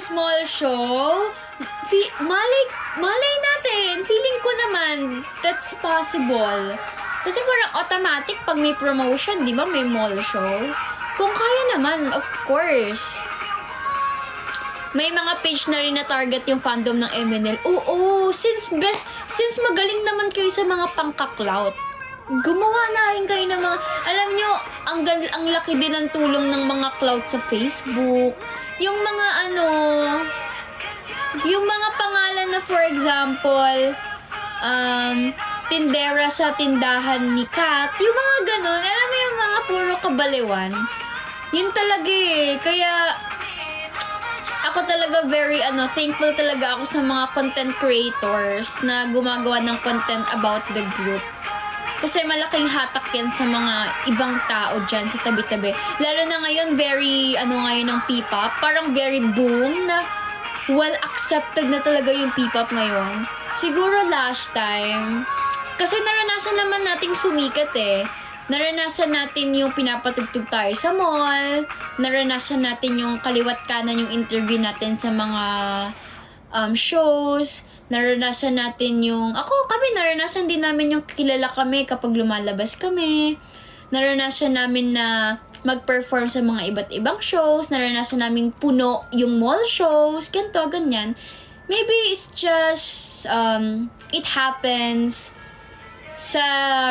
small show, malay natin. Feeling ko naman, that's possible. Kasi parang automatic pag may promotion, di ba, may mall show? Kung kaya naman, of course. May mga page na rin na target yung fandom ng MNL. Oo, since magaling naman kayo sa mga pangka-clout, gumawa na rin kayo ng mga, alam nyo, ang laki din ng tulong ng mga clout sa Facebook. Yung mga yung mga pangalan na, for example, tindera sa tindahan ni Kat, yung mga ganun, alam mo yung mga puro kabaliwan. Yun talaga eh. Kaya, ako talaga very thankful talaga ako sa mga content creators na gumagawa ng content about the group. Kasi malaking hatak yan sa mga ibang tao dyan sa tabi-tabi. Lalo na ngayon, very, ngayon ng P-pop. Parang very boom na well accepted na talaga yung P-pop ngayon. Siguro last time, kasi naranasan naman nating sumikat eh. Naranasan natin yung pinapatugtog tayo sa mall. Naranasan natin yung kaliwat kanan yung interview natin sa mga shows. Naranasan natin yung... kami naranasan din namin yung kilala kami kapag lumalabas kami. Naranasan namin na mag-perform sa mga iba't ibang shows. Naranasan namin puno yung mall shows. Ganto, ganyan. Maybe it's just... it happens sa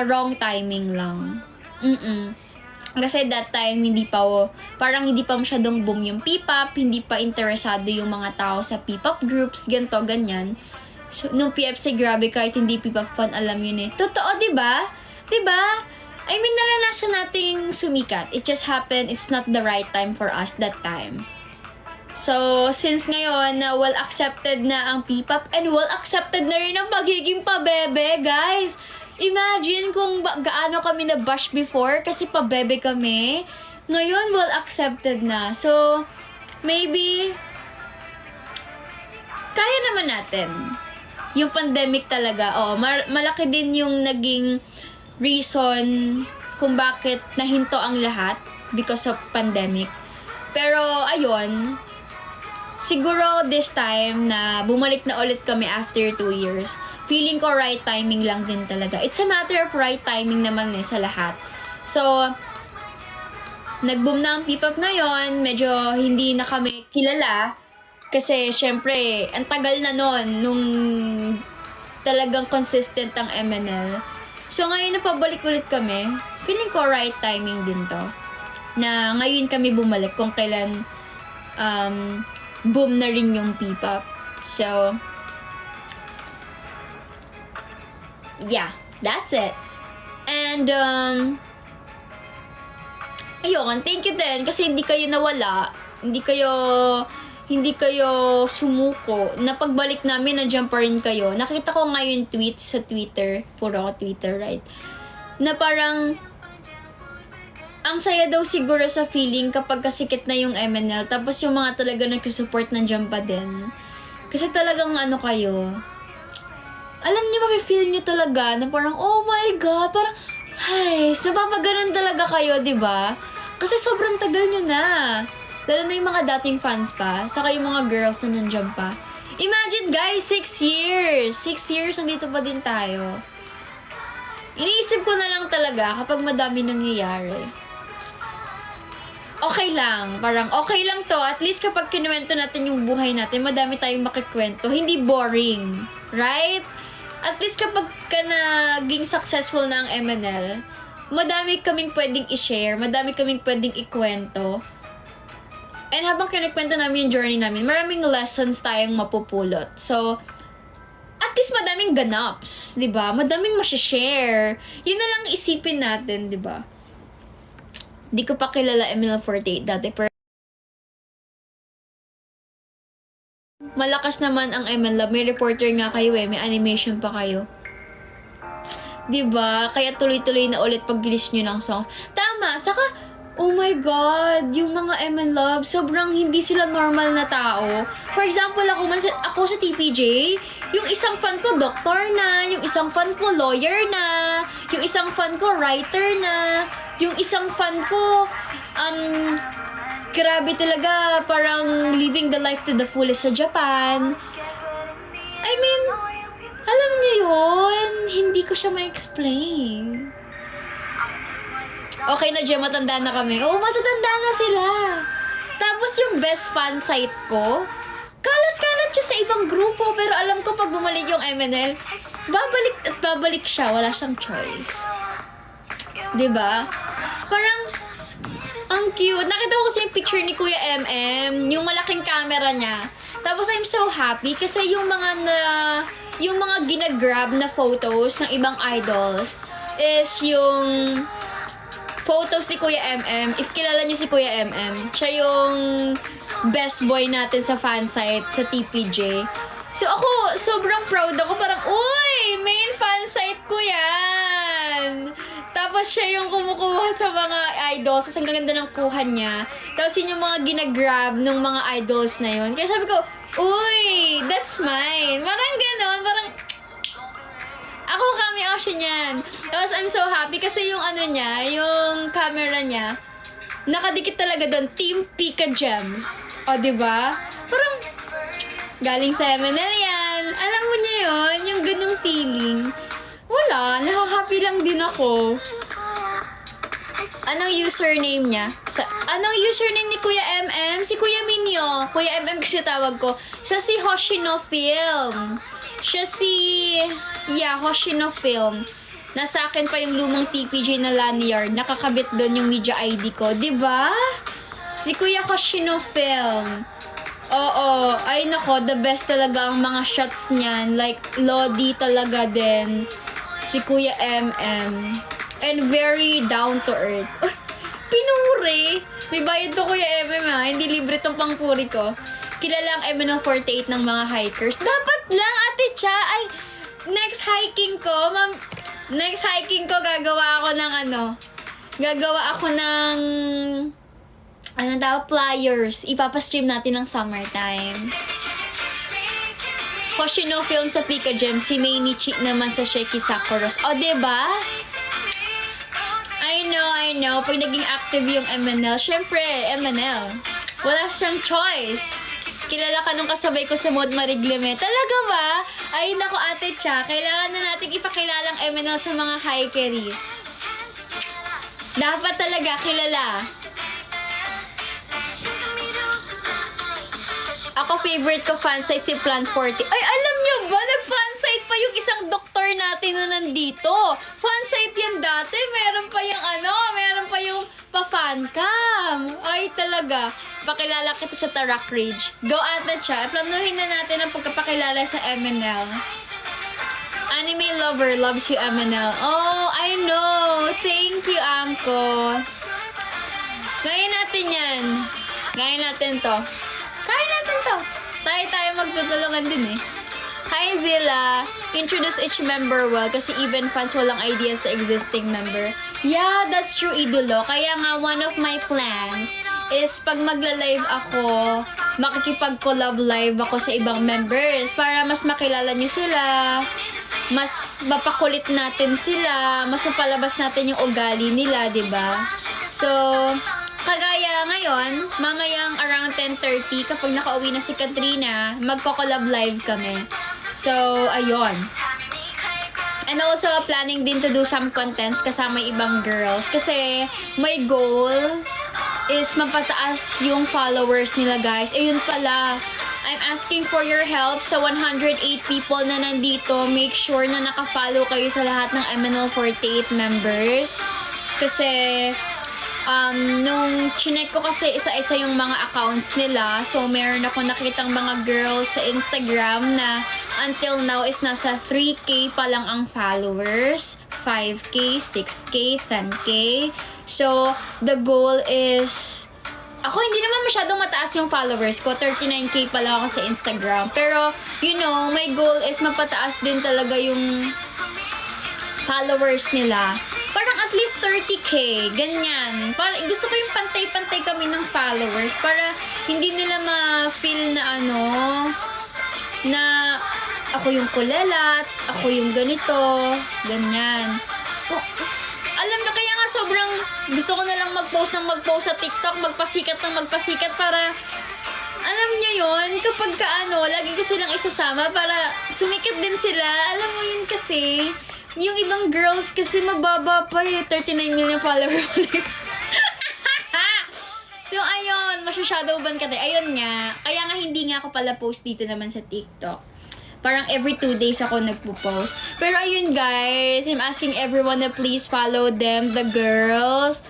wrong timing lang. Kasi that time, parang hindi pa masyadong boom yung P-pop, hindi pa interesado yung mga tao sa P-pop groups, ganto, ganyan. So, nung PFC, grabe, kahit hindi P-pop fan, alam yun eh. Totoo, diba? Diba? I mean, naranasan nating sumikat. It just happened, it's not the right time for us that time. So, since ngayon, na well accepted na ang P-pop, and well accepted na rin ang pagiging pabebe, guys. Imagine kung gaano kami na-bash before kasi pabebe kami. Ngayon, well accepted na. So, maybe, kaya naman natin. Yung pandemic talaga, malaki din yung naging reason kung bakit nahinto ang lahat because of pandemic. Pero, ayun, siguro this time na bumalik na ulit kami after 2 years, feeling ko right timing lang din talaga. It's a matter of right timing naman sa lahat. So, nag-boom na ang P-pop ngayon, medyo hindi na kami kilala kasi syempre, ang tagal na nung talagang consistent ang MNL. So, ngayon na pabalik ulit kami, feeling ko right timing din to. Na ngayon kami bumalik kung kailan boom na rin yung P-pop. So, yeah, that's it. And, ayun, thank you din kasi hindi kayo nawala, hindi kayo sumuko. Na pagbalik namin, nandiyan pa rin kayo. Nakita ko ngayon tweets sa Twitter, puro ako Twitter, right? Na parang, ang saya daw siguro sa feeling kapag kasikit na yung MNL, tapos yung mga talaga nagsusupport nandiyan pa din. Kasi talagang kayo, alam niyo, mafe-feel niyo talaga na parang, oh my God, parang, hay, napapaganon talaga kayo, di ba? Kasi sobrang tagal niyo na. Lalo na yung mga dating fans pa, saka yung mga girls na nandiyan pa. Imagine, guys, 6 years. 6 years, nandito pa din tayo. Iniisip ko na lang talaga kapag madami nangyayari. Okay lang. Parang okay lang to. At least kapag kinuwento natin yung buhay natin, madami tayong makikwento. Hindi boring. Right? At least kapag ka naging successful na ang MNL, madami kaming pwedeng i-share, madami kaming pwedeng ikwento. And habang kinikwento namin yung journey namin, maraming lessons tayong mapupulot. So, at least madaming ganaps, di ba? Madaming masishare. Yun na lang isipin natin, di ba? Di ko pa kilala ML48 dati, pero malakas naman ang ML Love. May reporter nga kayo may animation pa kayo. Diba? Kaya tuloy-tuloy na ulit pag-release nyo ng songs. Tama! Saka, oh my God, yung mga ML Love, sobrang hindi sila normal na tao. For example, ako sa TPJ, yung isang fan ko doktor na, yung isang fan ko lawyer na, yung isang fan ko writer na, yung isang fan ko Grabe talaga, parang living the life to the fullest sa Japan. I mean, alam niyo yun, hindi ko siya ma-explain. Okay na, Jem, matanda na kami. Oo, matatanda na sila. Tapos yung best fan site ko, kalat-kalat siya sa ibang grupo, pero alam ko pag bumalik yung MNL, babalik at babalik siya, wala siyang choice. 'Di ba? Parang ang cute. Nakita ko kasi yung picture ni Kuya MM, yung malaking camera niya. Tapos I'm so happy kasi yung mga ginagrab na photos ng ibang idols is yung photos ni Kuya MM. If kilala niyo si Kuya MM, siya yung best boy natin sa fansite, sa TPJ. So ako, sobrang proud ako. Parang, uy, main fansite ko yan! Tapos siya yung kumukuha sa mga idols. Ang ganda ng kuha niya. Tapos yun yung mga ginagrab ng mga idols na yun. Kaya sabi ko, uy, that's mine. Parang ganon, parang ako kami Ocean yan. Tapos I'm so happy kasi yung ano niya, yung camera niya, nakadikit talaga doon, Team Pika Gems. O, diba? Parang, galing sa MNL yan. Alam mo niya yun, yung ganung feeling. Wala, nakaka-happy lang din ako. Anong username niya? Anong username ni Kuya MM? Si Kuya Minyo. Kuya MM kasi tawag ko. Siya si Hoshino Film. Hoshino Film. Nasa akin pa yung lumang TPJ na lanyard. Nakakabit doon yung media ID ko. Diba? Si Kuya Hoshino Film. Oo. Ay nako, the best talaga ang mga shots niyan. Like, Lodi talaga din. Si Kuya MM. And very down to earth. Oh, pinuri! May bayad to Kuya MM ha. Hindi libre tong pangpuri ko. Kilala ang MNL48 ng mga hikers. Dapat lang, Ate Cha. Ay, next hiking ko, gagawa ako ng flyers. Ipapastream natin ng summertime. Hoshino Film sa Pika Gem, si Mainichi naman sa Sheki Sakuros. O, diba? I know. Pag naging active yung MNL, syempre, MNL. Wala siyang choice. Kilala ka nung kasabay ko sa Mod Mariglime. Talaga ba? Ay, naku Ate Cha, kailangan na natin ipakilalang MNL sa mga hikeries. Dapat talaga kilala. Ako, favorite ko fansite si Plant 40. Ay, alam nyo ba? Nag-fansite pa yung isang doktor natin na nandito. Fansite yan dati. Meron pa yung pa-fancam. Ay, talaga. Pakilala kita sa Tarak Ridge. Go Ate Cha. Planuhin na natin ang pagkapakilala sa MNL. Anime lover loves you, MNL. Oh, I know. Thank you, Angko. Gaya natin yan. Gaya natin to. Kaya natin to. Tayo magtutulungan din eh. Hi Zilla. Introduce each member well kasi even fans walang idea sa existing member. Yeah, that's true, Idolo. Kaya nga, one of my plans is pag magla-live ako, makikipag-collab live ako sa ibang members para mas makilala nyo sila, mas mapakulit natin sila, mas mapalabas natin yung ugali nila, diba? So, kagaya ngayon, mamayang around 10:30, kapag nakauwi na si Katrina, magko-collab live kami. So, ayun. And also, planning din to do some contents kasama ibang girls. Kasi, my goal is mapataas yung followers nila, guys. Ayun pala. I'm asking for your help sa 108 people na nandito. Make sure na naka-follow kayo sa lahat ng MNL48 members. Kasi, nung chinek ko kasi isa-isa yung mga accounts nila, so meron ako nakitang mga girls sa Instagram na until now is nasa 3K pa lang ang followers, 5K, 6K, 10K. So, the goal is, ako hindi naman masyadong mataas yung followers ko, 39K pa lang ako sa Instagram. Pero, you know, my goal is mapataas din talaga yung followers nila. Parang at least 30K, ganyan. Gusto ko yung pantay-pantay kami ng followers para hindi nila ma-feel na na ako yung kulelat, ako yung ganito, ganyan. Alam nyo, kaya nga sobrang gusto ko na lang mag-post sa TikTok, magpasikat para, alam niyo yon kapag lagi ko silang isasama para sumikat din sila. Alam mo yun kasi, yung ibang girls kasi mababa pa 39 million followers. So, ayun, masyashadowban ka tayo. Ayun nga, kaya nga hindi nga ako pala post dito naman sa TikTok. Parang every 2 days ako nagpo-post. Pero ayun guys, I'm asking everyone to please follow them, the girls,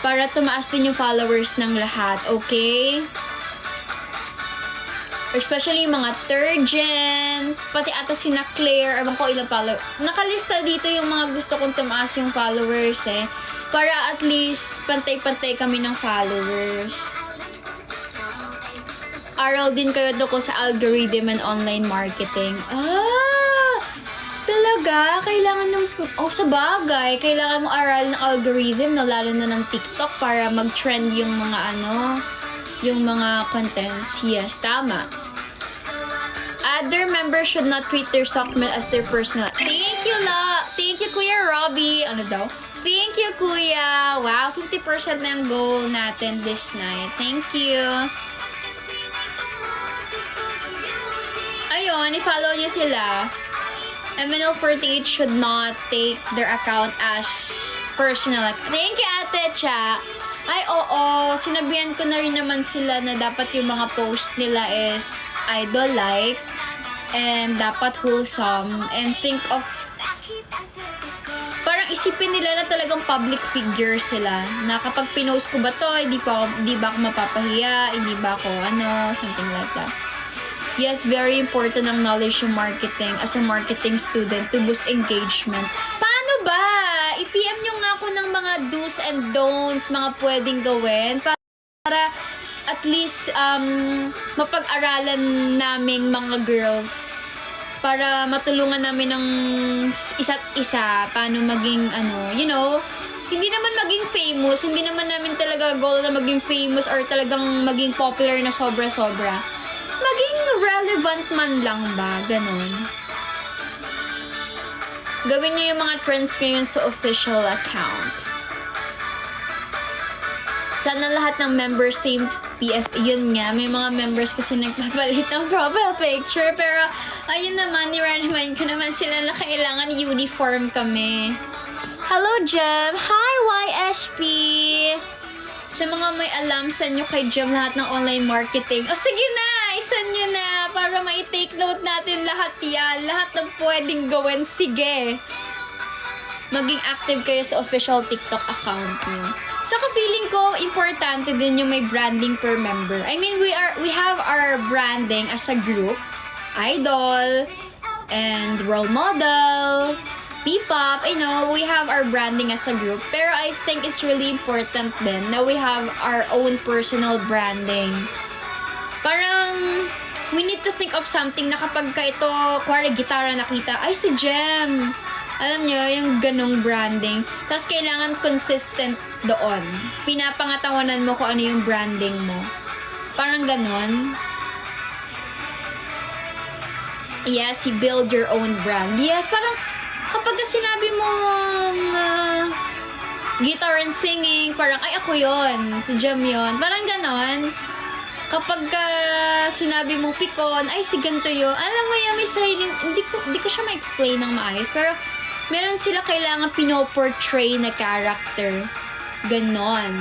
para tumaas din yung followers ng lahat, okay? Especially yung mga third gen, pati ata sina Claire, ewan ko ilang follower. Nakalista dito yung mga gusto kong tumaas yung followers para at least pantay-pantay kami ng followers. Aral din kayo doon sa algorithm and online marketing. Talaga? Kailangan ng... sa bagay, kailangan mo aral ng algorithm, no? Lalo na ng TikTok para mag-trend yung mga yung mga contents. Yes, tama. Other members should not treat their sockmail as their personal. Thank you, Thank you, Kuya Robbie. Ano daw? Thank you, Kuya. Wow, 50% na yung goal natin this night. Thank you. Ayun, i-follow nyo sila. MNL48 should not take their account as personal. Thank you, Ate Cha. Ay, oo. Sinabihan ko na rin naman sila na dapat yung mga post nila is idol-like and dapat wholesome and think of parang isipin nila na talagang public figure sila na kapag pinost ko ba to, hindi ba ako mapapahiya, hindi ba ako something like that. Yes, very important ang knowledge of marketing as a marketing student to boost engagement. Paano ba? I-PM nyo nga ako ng mga do's and don'ts, mga pwedeng gawin para at least mapag-aralan naming mga girls para matulungan namin ng isa't isa paano maging hindi naman maging famous, hindi naman namin talaga goal na maging famous or talagang maging popular na sobra-sobra. Maging relevant man lang ba, ganon. Gawin niyo yung mga trends ngayon sa official account. Sana lahat ng members same PF. Yun nga, may mga members kasi nagpapalit ng profile picture. Pero, ayun naman, niraniman ko naman sila na kailangan uniform kami. Hello, Jem! Hi, YSP! Sa mga may alam, send nyo kay Jem lahat ng online marketing. O, sige na! Isan nyo na! Para mai-take note natin lahat yan. Lahat ng pwedeng gawin. Sige! Maging active kayo sa official TikTok account nyo. Saka feeling ko, importante din yung may branding per member. I mean, we have our branding as a group. Idol, and role model, P-pop, we have our branding as a group. Pero I think it's really important din na we have our own personal branding. Parang, we need to think of something na kapag ka ito, kuwari gitara nakita, ay si Jem! Alam nyo, yung ganong branding. Tapos kailangan consistent doon. Pinapangatawanan mo kung ano yung branding mo. Parang ganon. Yes, you build your own brand. Yes, parang kapag sinabi mong guitar and singing, parang, ay ako yon, si Jem yon. Parang ganon. Kapag sinabi mong pikon, ay si ganito yun. Alam mo yan, may sariling, hindi ko siya ma-explain ng maayos. Pero, meron sila kailangan pinoportray na character. Ganon.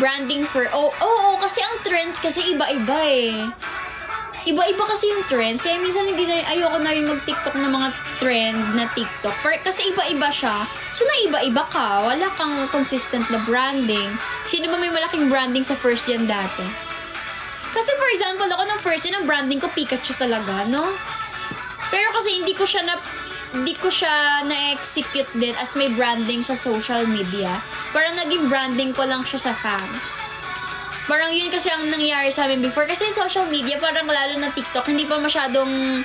Branding for... Oo, kasi ang trends kasi iba-iba eh. Iba-iba kasi yung trends. Kaya minsan ayoko na rin mag-TikTok ng mga trend na TikTok. Kasi iba-iba siya. So, na-iba-iba ka. Wala kang consistent na branding. Sino ba may malaking branding sa first gen dati? Kasi for example, ako ng first gen, ang branding ko Pikachu talaga, no? Pero kasi hindi ko siya na-execute din as may branding sa social media. Parang naging branding ko lang siya sa fans. Parang yun kasi ang nangyari sa amin before. Kasi social media, parang lalo na TikTok, hindi pa masyadong,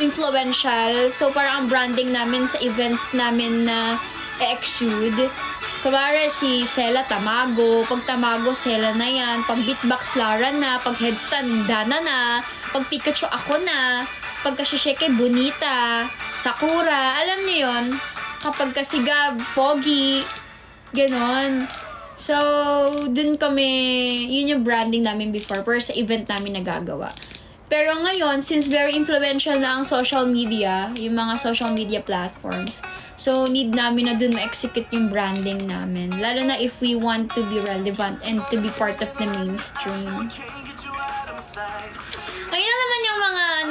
influential. So, parang ang branding namin sa events namin na exude Kumare si Sela Tamago, pag Tamago Sela na yan, pag Beatbox Lara na, pag Headstand Dana na, pag Pikachu ako na, pag Kashisheke Bonita, Sakura, alam niyo yon. Kapag kasi Gab, Pogi, ganon. So, dun kami, yun yung branding namin before, pero sa event namin nagagawa. Pero ngayon, since very influential na ang social media, yung mga social media platforms, so need namin na dun ma-execute yung branding namin. Lalo na if we want to be relevant and to be part of the mainstream. Ayun naman yung mga,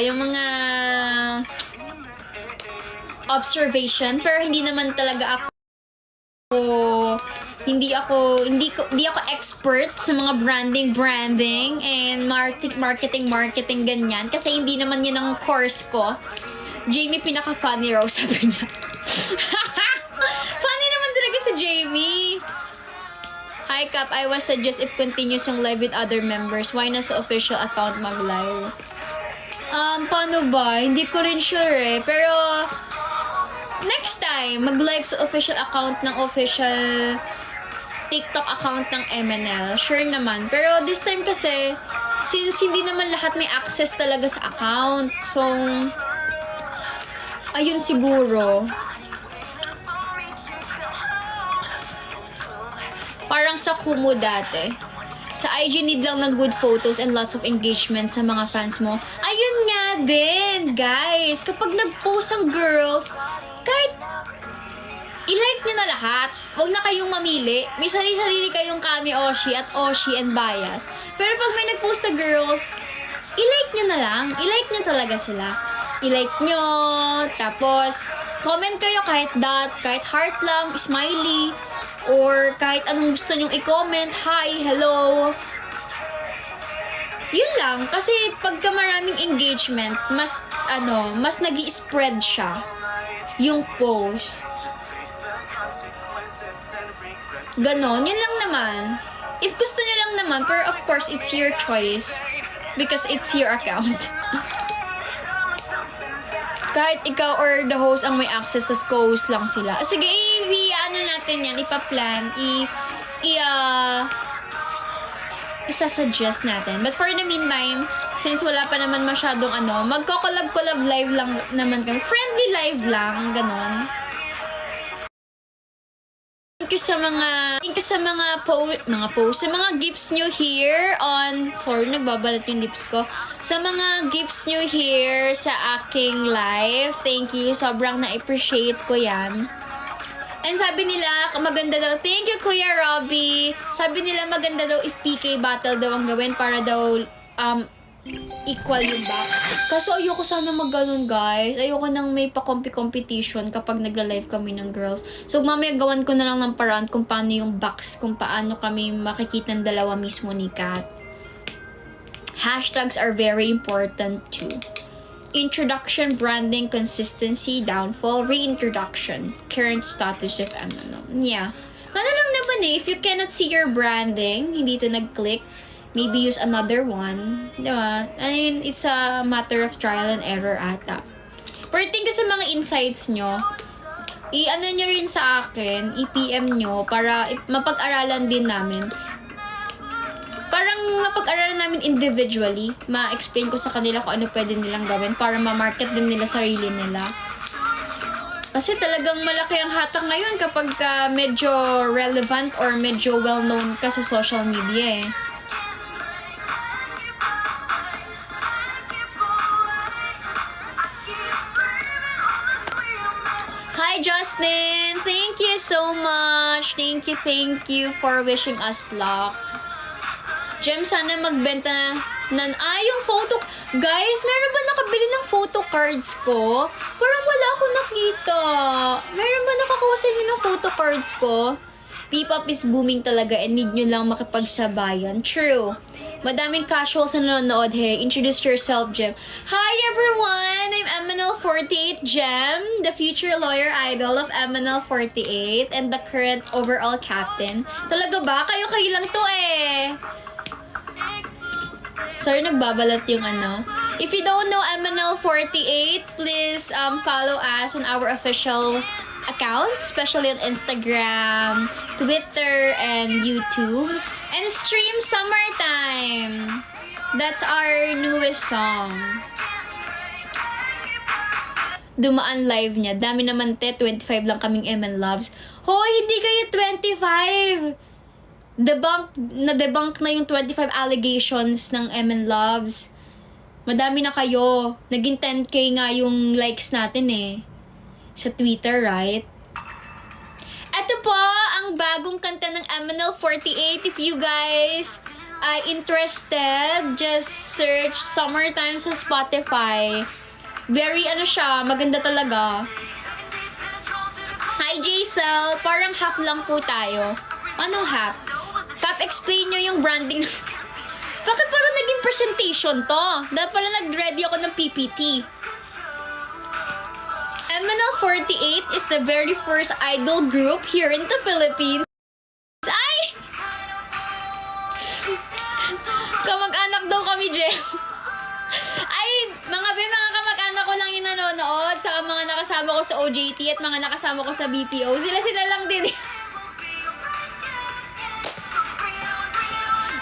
yung mga observation, pero hindi naman talaga hindi ako expert sa mga branding and marketing ganyan kasi hindi naman yun ang course ko. Jamie pinaka funny raw, sabi niya. Funny naman talaga si Jamie. Hi Cap, I was suggest if continuous yung live with other members, why na sa official account mag-live? Paano ba? Hindi ko rin sure eh. Pero next time, mag-live sa official account ng official TikTok account ng MNL. Sure naman. Pero this time kasi, since hindi naman lahat may access talaga sa account. So, ayun siguro. Parang sa Kumu dati. Sa IG need lang ng good photos and lots of engagement sa mga fans mo. Ayun nga din, guys. Kapag nag-post ang girls, kahit i-like nyo na lahat. Huwag na kayong mamili. May sarili-sarili kayong kami Oshi at Oshi and bias. Pero pag may nag-post na girls, i-like nyo na lang. I-like nyo talaga sila. I-like nyo. Tapos, comment kayo kahit dot, kahit heart lang, smiley, or kahit anong gusto nyong i-comment. Hi, hello. Yun lang. Kasi pagka maraming engagement, mas nag-i-spread siya. Yung post. Ganon. Yun lang naman. If gusto nyo lang naman, pero of course, it's your choice. Because it's your account. Kahit ikaw or the host ang may access, tas co-host lang sila. Sige, ano natin yan, ipaplan, isa-suggest natin. But for the meantime, since wala pa naman masyadong magko-collab live lang naman kami. Friendly live lang, ganon. Thank you sa mga gifts nyo here on, sorry, nagbabalat yung lips ko. Sa mga gifts nyo here sa aking live, thank you. Sobrang na-appreciate ko yan. And sabi nila, maganda daw, thank you Kuya Robbie. Sabi nila maganda daw if PK battle daw ang gawin para daw equal yung back. Kaso ayoko sana mag-ganon, guys. Ayoko nang may pa-competition kapag nagla-live kami ng girls. So mamaya gawan ko na lang ng paraan kung paano yung backs, kung paano kami makikita ng dalawa mismo ni Kat. Hashtags are very important too. Introduction, branding, consistency, downfall, reintroduction, current status of Yeah. Ano lang naman if you cannot see your branding, hindi to nag-click, maybe use another one. Diba? I mean, it's a matter of trial and error ata. Pero thank you sa mga insights nyo. I-ano nyo rin sa akin, i-PM nyo para mapag-aralan din namin. Parang mapag-aralan namin individually, ma-explain ko sa kanila kung ano pwede nilang gawin para ma-market din nila sarili nila. Kasi talagang malaki ang hatak ngayon kapag medyo relevant or medyo well-known ka sa social media eh. Hi Justin! Thank you so much! Thank you for wishing us luck. Jem, sana magbenta yung photo. Guys, meron ba nakabili ng photo cards ko? Parang wala akong nakita. Meron ba nakakuha sa inyo ng photo cards ko? P-pop is booming talaga and need nyo lang makipagsabayan. True. Madaming casuals na nanonood. Hey, introduce yourself, Jem. Hi everyone! I'm MNL48 Jem, the future lawyer idol of MNL48 and the current overall captain. Talaga ba? Kayo lang to eh. Sorry, nagbabalat yung If you don't know MNL48, please follow us on our official accounts, especially on Instagram, Twitter, and YouTube. And stream Summertime. That's our newest song. Dumaan live niya. Dami naman 25 lang kaming MN Loves. Hoy, hindi kayo 25! Na-debunk na yung 25 allegations ng MN Loves. Madami na kayo. Naging 10k nga yung likes natin eh. Sa Twitter, right? Ito po, ang bagong kanta ng MNL48. If you guys are interested, just search Summertime sa Spotify. Very siya, maganda talaga. Hi Jaisel, parang half lang po tayo. Anong half? Cap, explain nyo yung branding. Bakit parang naging presentation to? Dahil pala nag-ready ako ng PPT. MNL48 is the very first idol group here in the Philippines. Ay! Kamag-anak daw kami, Jem. Ay, mga kamag-anak ko lang yung nanonood, saka mga nakasama ko sa OJT at mga nakasama ko sa BPO. Sila lang din.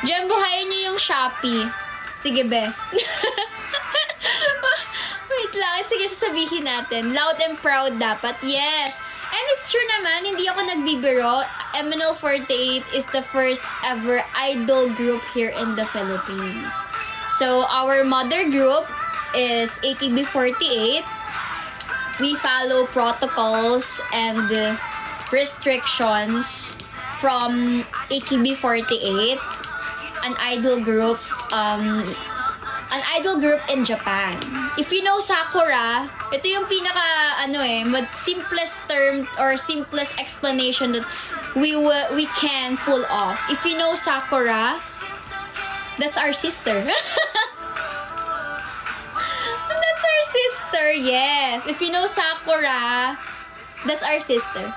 Jem, buhayin niyo yung Shopee. Sige, be. Wait lang. Sige, sasabihin natin. Loud and proud dapat. Yes. And it's true naman, hindi ako nagbibiro. MNL48 is the first ever idol group here in the Philippines. So, our mother group is AKB48. We follow protocols and restrictions from AKB48, an idol group in Japan. If you know Sakura, ito yung simplest term or simplest explanation that we can pull off. If you know Sakura, that's our sister. That's our sister, yes. If you know Sakura, that's our sister.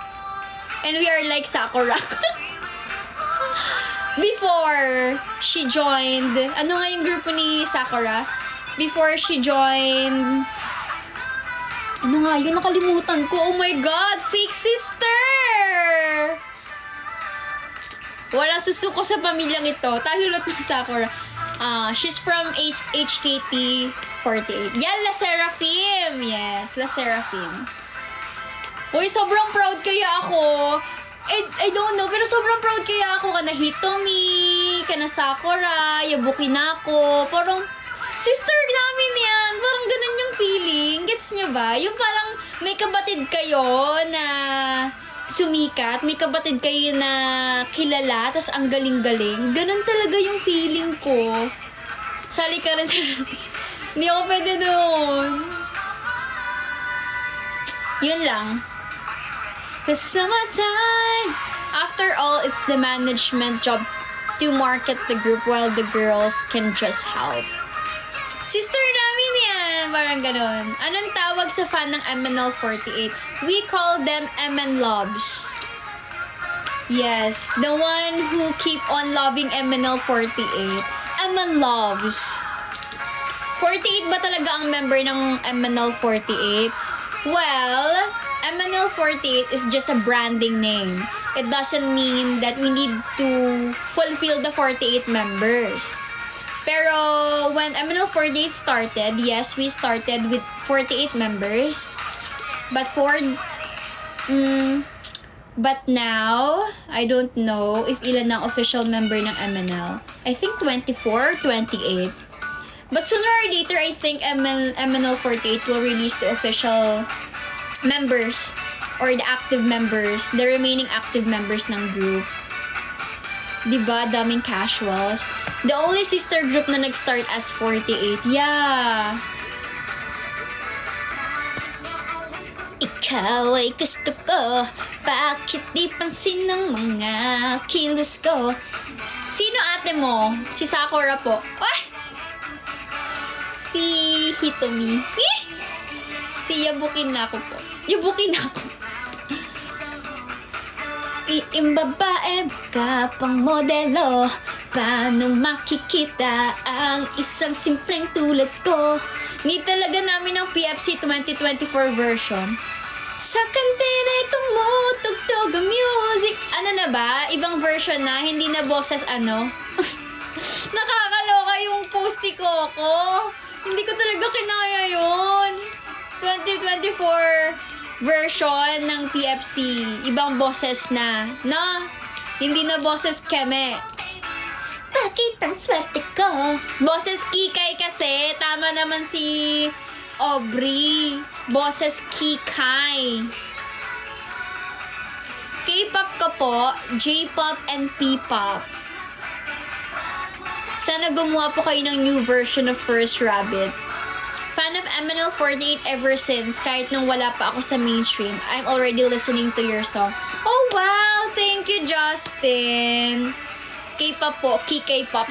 And we are like Sakura. Before she joined, ano nga yung grupo ni Sakura? Before she joined, ano nga yun? Nakalimutan ko. Oh my God! Fake sister! Walang susuko sa pamilyang ito. Talulot ng Sakura. She's from HKT48. Yeah, La Seraphim! Yes, La Seraphim. Uy, sobrang proud kaya ako. I don't know, pero sobrang proud kaya ako kana Hitomi, kana Sakura, Yabuki Nako. Parang, sister namin yan. Parang ganun yung feeling. Gets nyo ba? Yung parang may kabatid kayo na sumikat, may kabatid kayo na kilala, tas ang galing-galing. Ganun talaga yung feeling ko. Sali ka rin sa... Hindi ako pwede doon. Yun lang. Cause summertime, after all, it's the management job to market the group while the girls can just help. Sister namin yan! Parang ganon. Anong tawag sa fan ng MNL48? We call them MN Loves. Yes, the one who keep on loving MNL48. MN Loves. 48 ba talaga ang member ng MNL48? Well, MNL48 is just a branding name. It doesn't mean that we need to fulfill the 48 members. Pero when MNL48 started, yes, we started with 48 members. But but now, I don't know if ilan ang official member ng MNL. I think 24 or 28. But sooner or later, I think MNL48 will release the official members or the active members, the remaining active members ng group. Diba? Daming casuals. The only sister group na nag-start as 48. Yeah. Ikaw ay gusto ko, bakit di pansin ng mga kilos ko? Sino ate mo? Si Sakura po. Ah! Si Hitomi. Si Yabuki Nako po. Yabuki Nako. Iimbabae ka pang modelo, paano makikita ang isang simpleng tulad ko? Need talaga namin ng PFC 2024 version. Sa kantina tumutugtog ang music. Ano na ba? Ibang version na? Hindi na boses ano? Nakakaloka yung post ni Coco. Hindi ko talaga kinaya yun. 2024 version ng PFC. Ibang boses na. No? Hindi na boses keme. Bakit ang swerte ko? Boses Kikay kasi. Tama naman si Aubrey. Boses Kikay. K-pop ko po, J-pop and P-pop. Sana gumawa po kayo ng new version of First Rabbit. Fan of MNL48 ever since, kahit nung wala pa ako sa mainstream. I'm already listening to your song. Oh wow! Thank you, Justin! K-pop po, K-pop.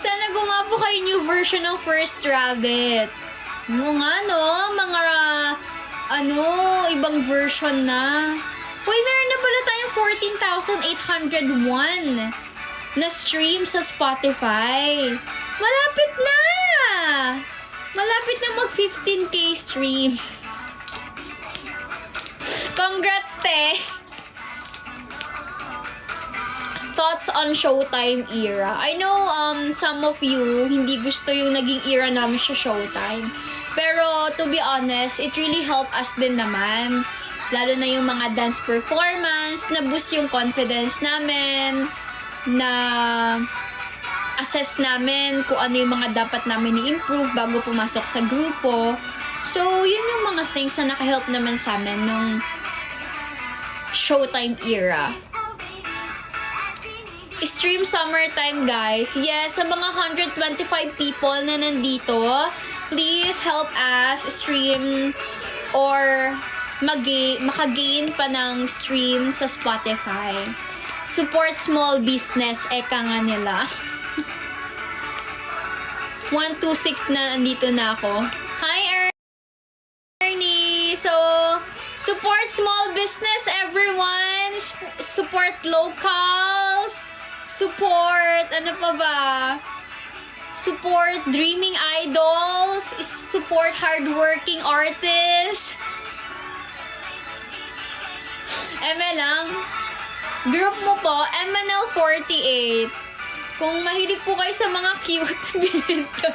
Sana gumawa po kayo new version ng First Rabbit. Oo nga, no? Mga, ibang version na. Uy, meron na pala tayong 14,801 na stream sa Spotify. Malapit na! Malapit na mag 15k streams. Congrats, te! Thoughts on Showtime era. I know some of you hindi gusto yung naging era namin sa Showtime. Pero to be honest, it really helped us din naman. Lalo na yung mga dance performance, na-boost yung confidence namin, na assess namin kung ano yung mga dapat namin i-improve bago pumasok sa grupo. So, yun yung mga things na naka-help naman sa amin nung Showtime era. Stream summertime, guys. Yes, sa mga 125 people na nandito, please help us stream or maka-gain pa ng stream sa Spotify. Support small business, eka nga nila. 126 na nandito na ako. Hi, Ernie! So, support small business, everyone! Support locals! Support, ano pa ba? Support dreaming idols! Support hardworking artists! ML lang. Group mo po, MNL48. Kung mahilig po kayo sa mga cute na binento.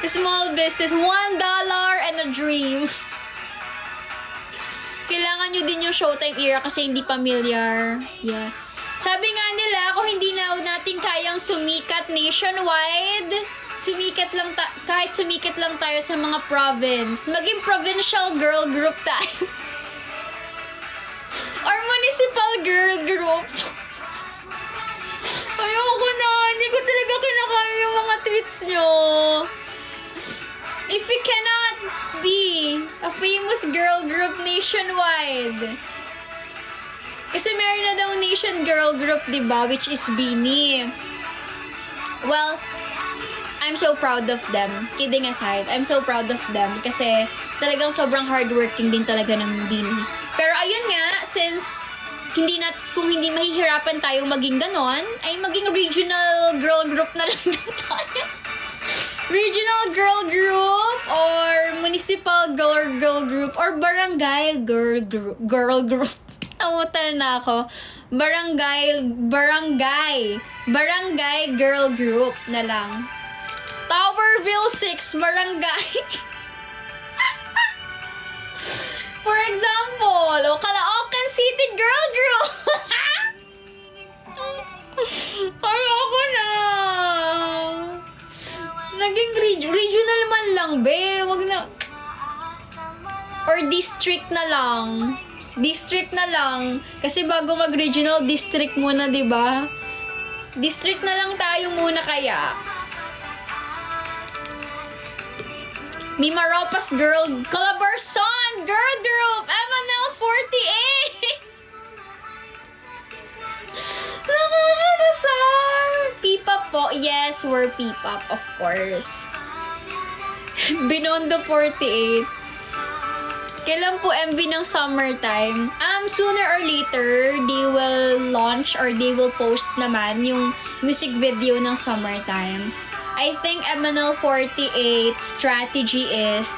Small business, $1 and a dream. Kailangan nyo din yung Showtime era kasi hindi familiar. Yeah. Sabi nga nila, kung hindi na natin kayang sumikat nationwide, kahit sumikat lang tayo sa mga province, maging provincial girl group tayo. Or municipal girl group. Ayoko na. Hindi ko talaga kinakaya yung mga tweets nyo. If we cannot be a famous girl group nationwide. Kasi meron na daw nation girl group, diba? Which is Beanie. Well, I'm so proud of them. Kidding aside, I'm so proud of them. Kasi talagang sobrang hardworking din talaga ng Beanie. Pero ayun nga, since kung hindi mahihirapan tayong maging ganon, ay maging regional girl group na lang tayo. Regional girl group or municipal girl group or barangay girl group. Nautal na ako. Barangay girl group na lang. Towerville 6 barangay. For example, Caloocan City Girl Group. Ayoko na. Naging regional man lang, be. Wag na. Or district na lang. District na lang. Kasi bago mag-regional, district muna, diba? District na lang tayo muna kaya. Mimaropas Girl, Calabarzon Girl Group, MNL48. Nakakabasar. P-pop po. Yes, we're P-pop, of course. Binondo 48. Kailan po MV ng summertime? Sooner or later, they will launch or they will post naman yung music video ng summertime. I think MNL48 strategy is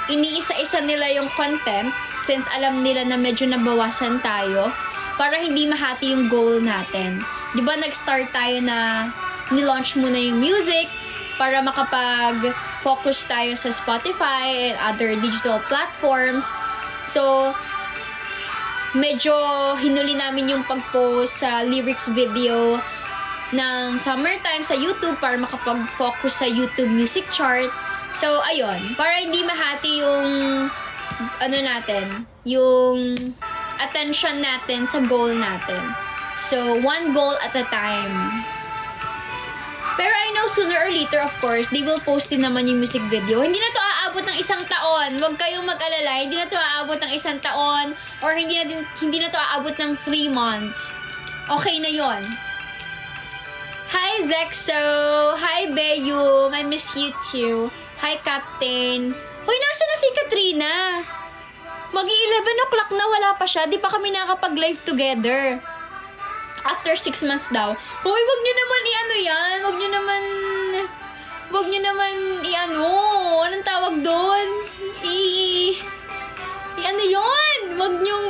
iniisa-isa nila yung content since alam nila na medyo nabawasan tayo para hindi mahati yung goal natin. Di ba nag-start tayo na nilaunch muna yung music para makapag-focus tayo sa Spotify and other digital platforms. So, medyo hinuli namin yung pag-post sa lyrics video ng Summertime sa YouTube para makapag-focus sa YouTube music chart. So, ayun. Para hindi mahati yung yung attention natin sa goal natin. So, one goal at a time. Pero I know sooner or later, of course, they will post din naman yung music video. Hindi na to aabot ng 1 taon. Huwag kayong mag-alala. Hindi na to aabot ng 1 taon or hindi na to aabot ng 3 months. Okay na yon. Hi, Zexo! Hi, Beyum! I miss you too. Hi, Captain! Hoy, nasa na si Katrina? Mag-11 o'clock na, wala pa siya. Di pa kami nakapag-live together. After 6 months daw. Hoy, wag nyo naman yan. Wag nyo naman anong tawag doon? Yun? Wag nyong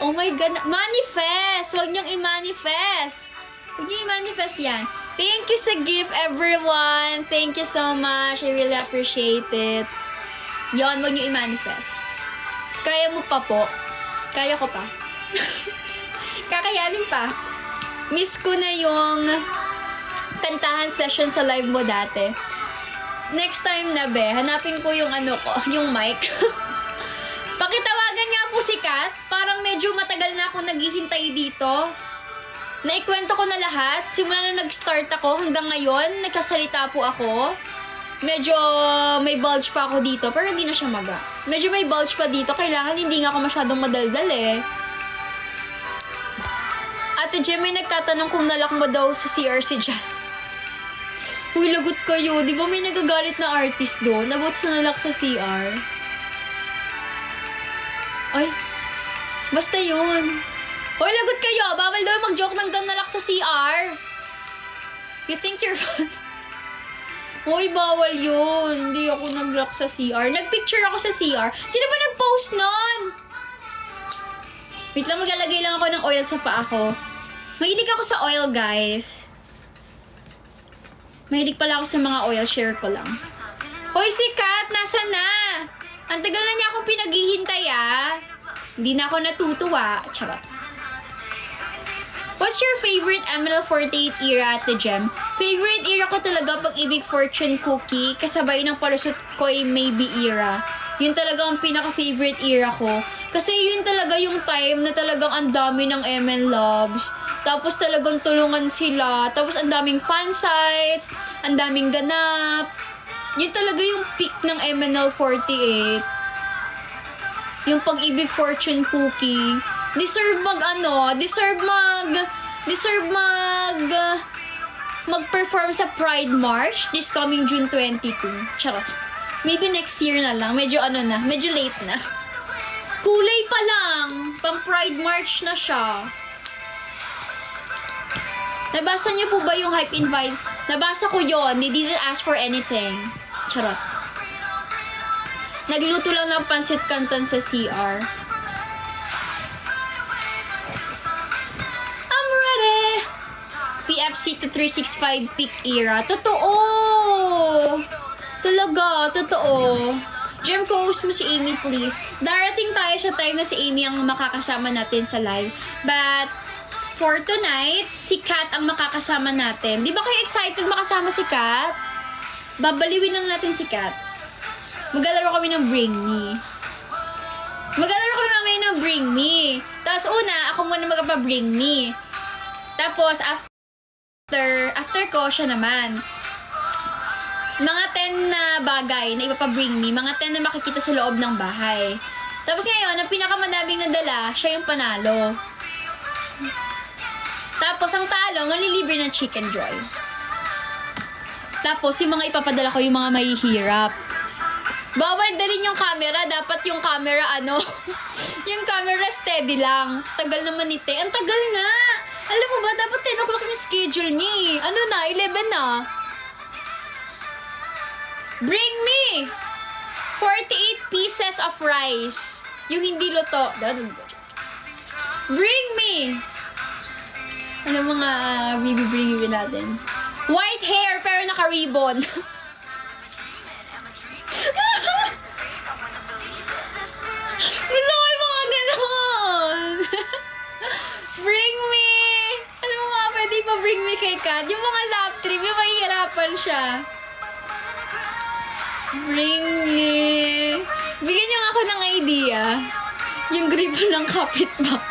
oh my God, manifest! Wag nyong i-manifest. Wag nyong i-manifest yan. Thank you sa gift, everyone. Thank you so much. I really appreciate it. Yon, wag nyo i-manifest. Kaya mo pa po. Kaya ko pa. Kakayanin pa. Miss ko na yung kantahan session sa live mo dati. Next time na, be, hanapin ko yung yung mic. Pakitawagan nga po si Kat. Parang medyo matagal na ako naghihintay dito. Naikwento ko na lahat. Simula nung nag-start ako hanggang ngayon, nagkasalita po ako. Medyo may bulge pa ako dito, pero hindi na siya maga. Medyo may bulge pa dito, kailangan hindi nga ako masyadong madaldal eh. Ate Jem, may nagtatanong kung nalak mo daw sa CR si Jazz. Uy, lagot kayo. Di ba may nagagalit na artist doon? About sa nalak sa CR? Ay, basta yun. Uy, lagot kayo. Bawal daw mag-joke ng nalak sa CR. You think you're fun? Uy, bawal yun. Hindi ako nag-lock sa CR. Nag-picture ako sa CR. Sino ba nag-post nun? Wait lang, maglalagay lang ako ng oil sa paa ko. Mahilig ako sa oil, guys. Mahilig pala ako sa mga oil. Share ko lang. Hoy, si Kat! Nasaan na? Ang tagal na niya akong pinaghihintay, ah. Hindi na ako natutuwa. Charot. What's your favorite ML48 era, Ate Jem? Favorite era ko talaga Pag-ibig Fortune Cookie, kasabay ng Palusot Ko'y Maybe era. Yun talaga ang pinaka-favorite era ko. Kasi yun talaga yung time na talagang ang dami ng ML loves. Tapos talagang tulungan sila. Tapos ang daming fan sites, ang daming ganap. Yun talaga yung peak ng MNL48. Yung Pag-ibig Fortune Cookie. Deserve mag-perform sa Pride March this coming June 22. Charot. Maybe next year na lang. Medyo late na. Kulay pa lang. Pang Pride March na siya. Nabasa niyo po ba yung hype invite? Nabasa ko yon. They didn't ask for anything. Charot. Nagluto lang ng pansit canton sa CR. PFC to 365 peak era. Totoo! Talaga, totoo. Jem, co-host mo si Amy, please. Darating tayo sa time na si Amy ang makakasama natin sa live. But, for tonight, si Kat ang makakasama natin. Di ba kayo excited makasama si Kat? Babaliwin lang natin si Kat. Maglalaro kami ng Bring Me. Maglalaro kami mamaya ng Bring Me. Tapos una, ako muna magpapa-Bring Me. Tapos, after ko, siya naman. Mga 10 na bagay na ipapabring me. Mga 10 na makikita sa loob ng bahay. Tapos ngayon, ang pinakamadaming nadala, siya yung panalo. Tapos, ang talo, malilibre ng Chicken Joy. Tapos, yung mga ipapadala ko, yung mga mahihirap. Bawal dalhin yung camera. Dapat yung camera, yung camera steady lang. Tagal naman ni Te. Ang tagal nga. Alam mo ba, dapat 10 o'clock yung schedule niya eh. 11 na. Bring me 48 pieces of rice. Yung hindi luto. Bring me. Ano mga bibibringin natin? White hair pero naka-ribbon. Gusto ko yung mga ganon. Bring me. Alam mo mga pwede pa bring me kay Kat. Yung mga love trip, yung mahihirapan siya. Bring me. Bigyan niyo ako ng idea. Yung gripo ng kapitbahay.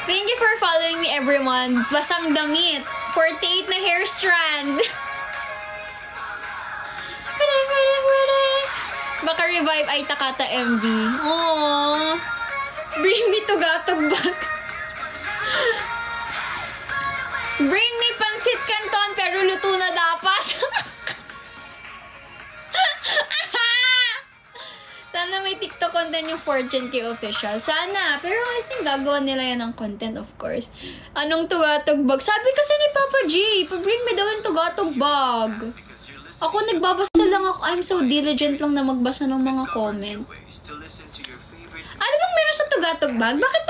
Thank you for following me, everyone. Basang damit. 48 na hair strand. Baka revive ay Takata MV. Aww. Bring me to Gatog Bag. Bring me pansit canton pero luto na dapat. Sana may TikTok content yung Fortune K official. Sana. Pero I think gagawa nila yan ng content, of course. Anong tugatog bag? Sabi kasi ni Papa G, pa-bring me daw yung tugatog bag. Ako nagbabasa lang ako. I'm so diligent lang na magbasa ng mga comment. Ano bang meron sa tugatog bag? Bakit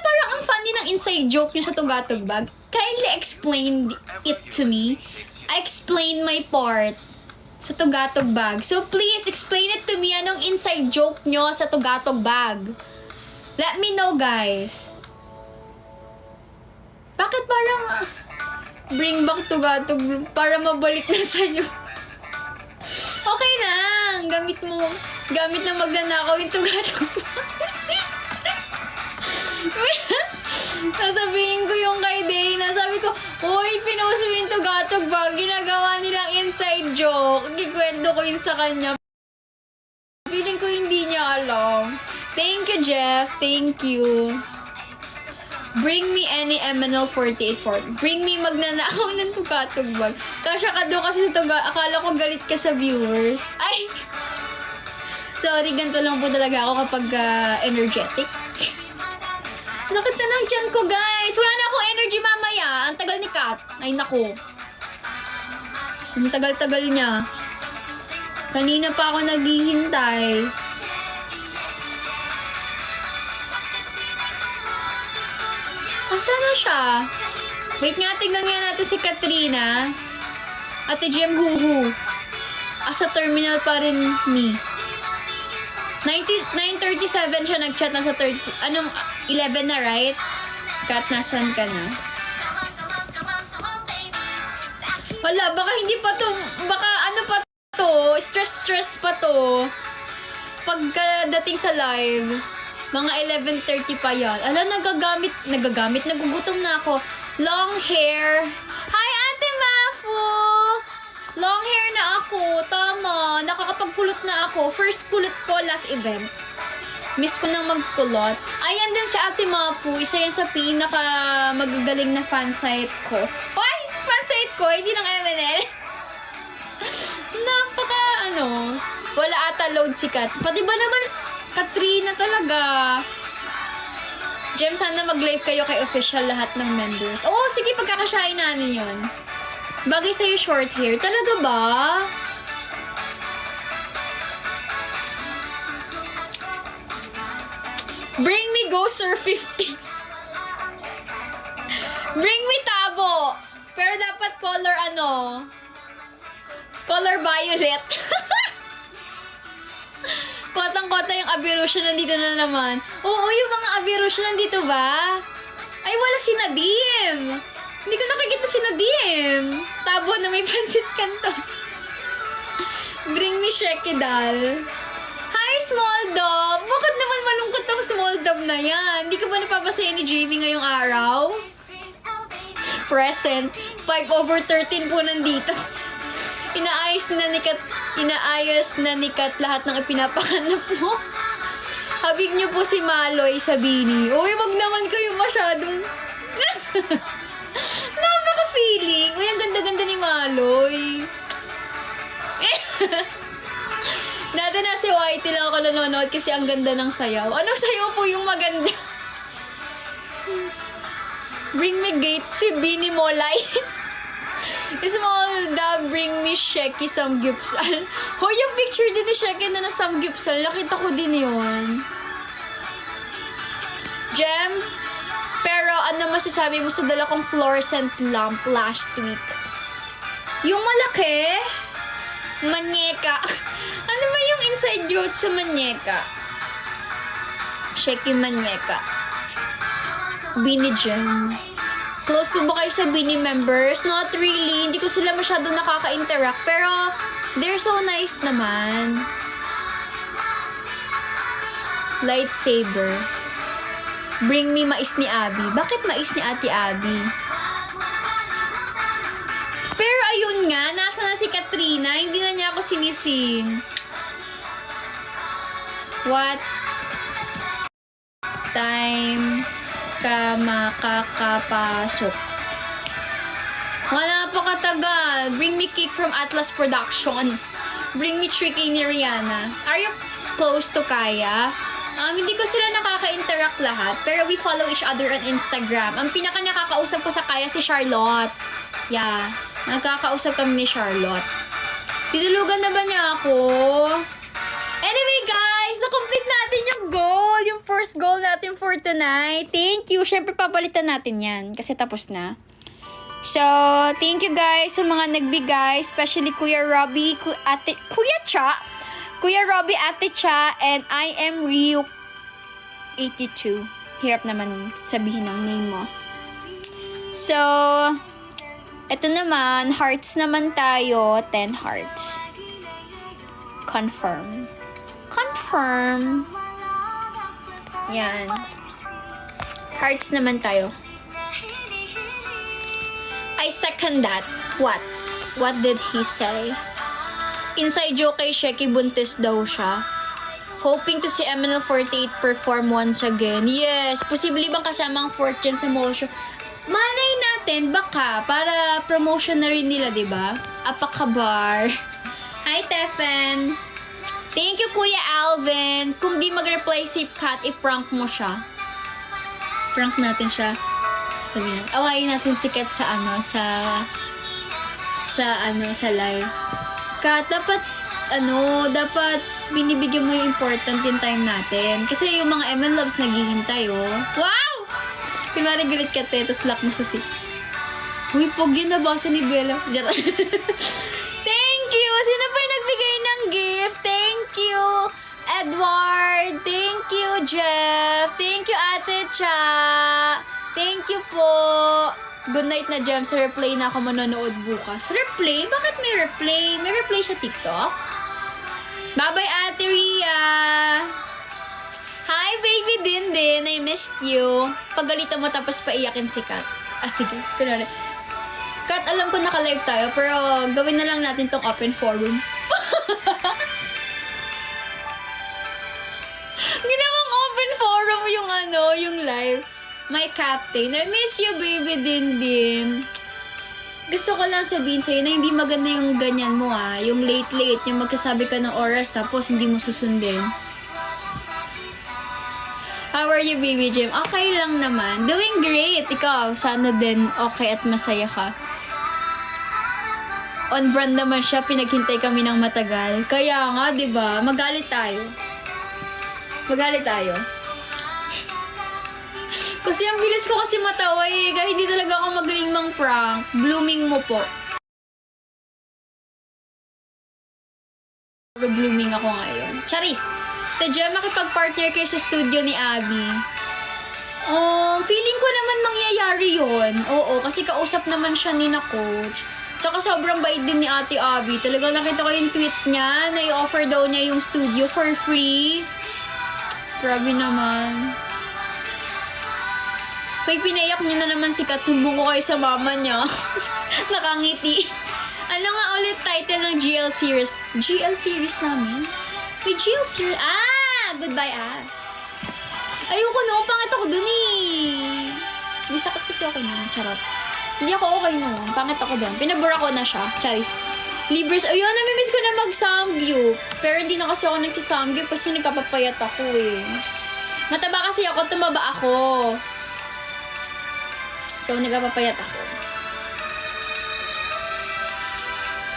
parang ang funny ng inside joke niyo sa tugatog bag? Kindly explain it to me. I explain my part sa tugatog bag. So please, explain it to me. Anong inside joke nyo sa tugatog bag? Let me know, guys. Bakit parang bring back tugatog para mabalik na sa'yo? Okay lang. Gamit na magnanakaw yung tugatog bag. Nasabihin ko yung kay Dana. Sabi ko, uy, pinost mo yung tugatog bag. Ginagawa nilang inside joke. Kikwento ko yun sa kanya. Feeling ko hindi niya alam. Thank you, Jeff. Thank you. Bring me any MNL 48 Bring me magnanakaw ng tugatog bag. Kasya ka daw kasi sa akala ko galit ka sa viewers. Ay! Sorry, ganito lang po talaga ako kapag energetic. Sakit na ng tiyan ko, guys. Wala na akong energy mamaya. Ang tagal ni Kat. Ay, naku. Ang tagal-tagal niya. Kanina pa ako naghihintay. Asa na siya? Wait nga, tignan nga natin si Katrina. Ate Jem Huhu. Asa terminal pa rin me. 9:37 siya nag-chat na sa 30. Anong 11 na, right? Kat, nasan ka na? Wala, baka hindi pa to. Baka ano pa to. Stress pa to. Pagkadating sa live, mga 11:30 pa yan. Nagagamit. Nagugutom na ako. Long hair. Hi, Ate Mafu! Long hair na ako. Tama. Nakakapagkulot na ako. First kulot ko last event. Miss ko nang magkulot. Ayan din si Ate Mafu. Isa yan sa pinaka magagaling na fansite ko. Hoy! Fansite ko? Hindi ng MNL. Wala ata load si Kat. Pati ba naman Katrina talaga? Jem, sana mag-live kayo kay official lahat ng members. Oo, sige, pagkakasyahin namin yon. Bagay sa'yo short hair. Talaga ba? Bring me Ghoster 50. Bring me Tabo. Pero dapat color color violet. Kotang-kota yung Abirusia nandito na naman. Oo, yung mga Abirusia nandito ba? Ay, wala si Nadim. Hindi ko nakikita si Nadim. Tabo na may pansit kanto. Bring me Shekidal. Hi, Small Dog. Bakit naman malungkot ang Small Dog na yan? Hindi ka ba napapasaya ni Jamie ngayong araw? Present. 5/13 po nandito. Inaayos na ni Kat lahat ng ipinapahanap mo. Habig niyo po si Maloy sa Bini. Uy, wag naman kayo masyadong... Napaka-feeling. Uy, ang ganda-ganda ni Maloy. Dati na si Whitey lang ako nanonood kasi ang ganda ng sayaw. Anong sayaw po yung maganda? Bring me gate si Bini Molay. Small da bring me Sheki Samgyupsal. Hoy, yung picture din ni Sheki na na Samgyupsal. Nakita ko din yun. Gem, pero ano masasabi mo sa dala kong fluorescent lamp last week? Yung malaki? Manyeka. Ano ba yung inside joke sa manyeka? Sheki Manyeka. Bini Gem. Close po ba kayo sa Bini members? Not really. Hindi ko sila masyado nakaka-interact. Pero, they're so nice naman. Lightsaber. Bring me mais ni Abby. Bakit mais ni Ate Abby? Pero ayun nga, nasa na si Katrina. Hindi na niya ako sinising. What time ka makakapasok? Wala pa katagal. Bring me cake from Atlas Production. Bring me tricky ni Rihanna. Are you close to Kaya? Hindi ko sila nakaka-interact lahat, pero we follow each other on Instagram. Ang pinaka nakakausap ko sa Kaya si Charlotte. Yeah, nakakausap kami ni Charlotte. Tinulugan na ba niya ako? Anyway guys, na-complete natin yung goal. Yung first goal natin for tonight. Thank you. Siyempre papalitan natin yan kasi tapos na. So, thank you guys sa mga nagbigay. Especially Kuya Robbie, Kuya Cha, Kuya Robbie, Ate Cha, and I am Ryu 82. Hirap naman sabihin ang name mo. So, eto naman, hearts naman tayo. 10 hearts. Confirm. Confirm. Yan. Hearts naman tayo. I second that. What? What did he say? Inside joke kay Sheki, buntis daw siya. Hoping to see MNL48 perform once again. Yes, posible bang kasama ang 4th gen sa Mall Show? Malay natin, baka, para promotion na rin nila, diba? Apakabar. Hi, Tefen. Thank you, Kuya Alvin. Kung di mag-reply si Kat, i-prank mo siya. Prank natin siya. Sabihin, awayin natin si Kat sa sa live. Kat, dapat binibigyan mo yung important yung time natin. Kasi yung mga MN Loves naghihintay, oh. Wow! Kunwari galit ka, tapos lock mo sa seat. Uy, pogi na basa ni Bella. Thank you! Sino pa yung nagbigay ng gift? Thank you, Edward. Thank you, Jeff. Thank you, Ate Cha. Thank you po. Good night na, Jem. Sa replay na ako manonood bukas. Replay? Bakit may replay? May replay sa TikTok? Bye-bye, Ate Ria. Hi, baby Dindin. I missed you. Pagalitan mo tapos paiyakin si Kat. Sige. Kunwari. Kat, alam ko naka-live tayo, pero gawin na lang natin tong open forum. Ginawang open forum yung live. My captain. I miss you, baby Dindin. Gusto ko lang sabihin sa'yo na hindi maganda yung ganyan mo, yung late-late, yung magkasabi ka ng oras tapos hindi mo susundin. How are you, baby Jim? Okay lang naman. Doing great. Ikaw, sana din okay at masaya ka. On brand naman siya, pinaghintay kami ng matagal. Kaya nga, di ba? Magalit tayo. Magalit tayo. Kasi ang bilis ko kasi matawa kahit hindi talaga ako magaling mang prank. Blooming mo po. Blooming ako ngayon. Charis! Tadya, makipag-partner kayo sa studio ni Abby. Feeling ko naman mangyayari yon. Oo, kasi kausap naman siya ni na coach. Saka sobrang bait din ni Ate Abby. Talagang nakita ko yung tweet niya na i-offer daw niya yung studio for free. Grabe naman. Kaya pinaiyak niyo na naman si Kat. Sumbong ko kayo sa mama niya. Nakangiti. Ano nga ulit title ng GL series? GL series namin? May GL series? Goodbye, Ash. Ayoko noon. Pangit ako dun eh. May sakit kasi ako noon. Charot. Hindi ako okay noon. Pangit ako dun. Pinabura ko na siya. Charis. Libres. Ayun, namimiss ko na mag-samgyup. Pero hindi na kasi ako nagsasamgyup kasi nagkapapayat ako eh. Mataba kasi ako. Tumaba ako. So, nagpapapayat ako.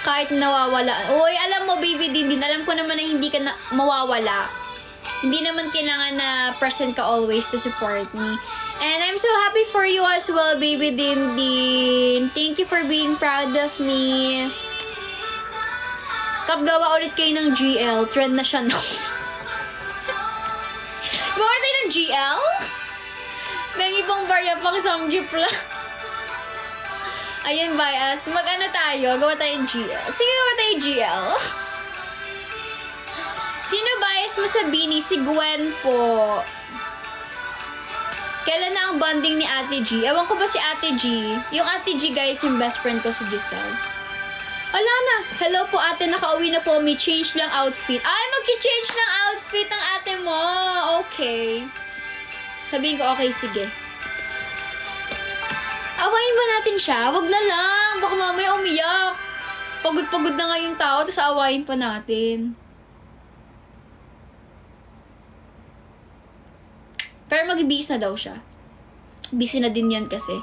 Kahit nawawala. Uy, alam mo, baby din, alam ko naman na hindi ka na mawawala. Hindi naman kailangan na present ka always to support me. And I'm so happy for you as well, baby din. Thank you for being proud of me. Gawa ulit kayo ng GL. Trend na siya, no? Gawa ulit tayo ng GL? Bengi pang barya pang samgyup lang. Ayun, bias. Mag-ano tayo? Gawa tayong GL. Sige, gawa tayong GL. Sino bias mo sa Bini? Si Gwen po. Kailan na ang bonding ni Ate G? Ewan ko ba si Ate G? Yung Ate G, guys, yung best friend ko si Giselle. Wala na. Hello po, ate. Nakauwi na po. May change lang outfit. Ay, mag-change ng outfit ng ate mo. Okay. Sabihin ko, okay, sige. Awayin ba natin siya? Wag na lang. Baka mamaya umiyak. Pagod-pagod na nga yung tao, tapos awayin pa natin. Pero mag-busy na daw siya. Busy na din yan kasi.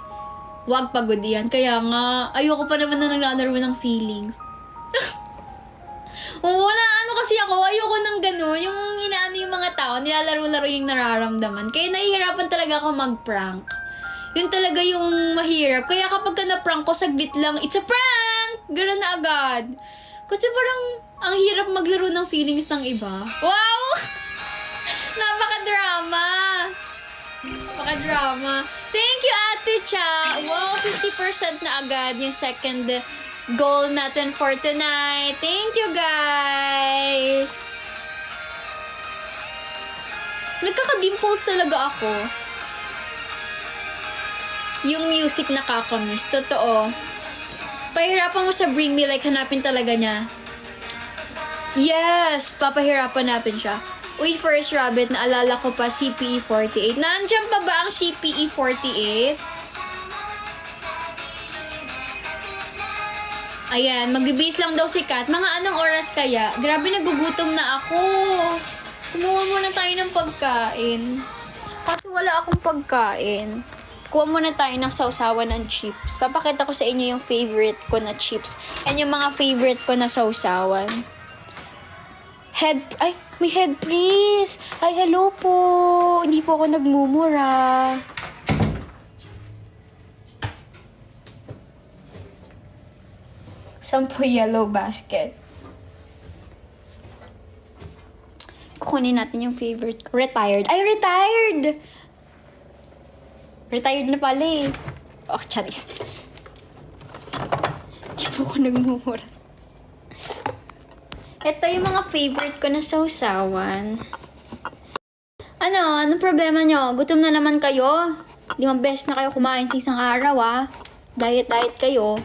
Wag pagod yan. Kaya nga, ayoko pa naman na naglalaro ng feelings. Oo, ano kasi ako, ayoko ng gano'n. Yung inaano yung mga tao, nilalaro-laro yung nararamdaman. Kaya nahihirapan talaga ako mag-prank. Yun talaga yung mahirap. Kaya kapag ka na-prank ko, saglit lang, it's a prank! Ganun na agad. Kasi parang, ang hirap maglaro ng feelings ng iba. Wow! Napaka-drama! Napaka-drama. Thank you, Ate Cha! Wow, 50% na agad yung second goal natin for tonight. Thank you, guys! Nagkaka-dimples talaga ako. Yung music nakakamiss. Totoo. Pahirapan mo sa Bring Me Like, hanapin talaga niya. Yes! Papahirapan natin siya. Uy, First Rabbit, naalala ko pa CPE 48. Nandiyan pa ba ang CPE 48? Ayan, magbibis lang daw si Kat. Mga anong oras kaya? Grabe, nagugutom na ako. Kumuha muna tayo ng pagkain. Kasi wala akong pagkain. Kuha muna tayo ng sausawan ng chips. Papakita ko sa inyo yung favorite ko na chips. And yung mga favorite ko na sausawan. Ay, may head please. Ay, hello po. Hindi po ako nagmumura. Sampo yellow basket. Kukunin natin yung favorite ko. Retired. Ay, retired! Retired na pala eh. Oh, charis. Di po ako nagmumura. Ito yung mga favorite ko na sausawan. Ano? Anong problema nyo? Gutom na naman kayo? 5 beses na kayo kumain sa isang araw ah. Diet kayo.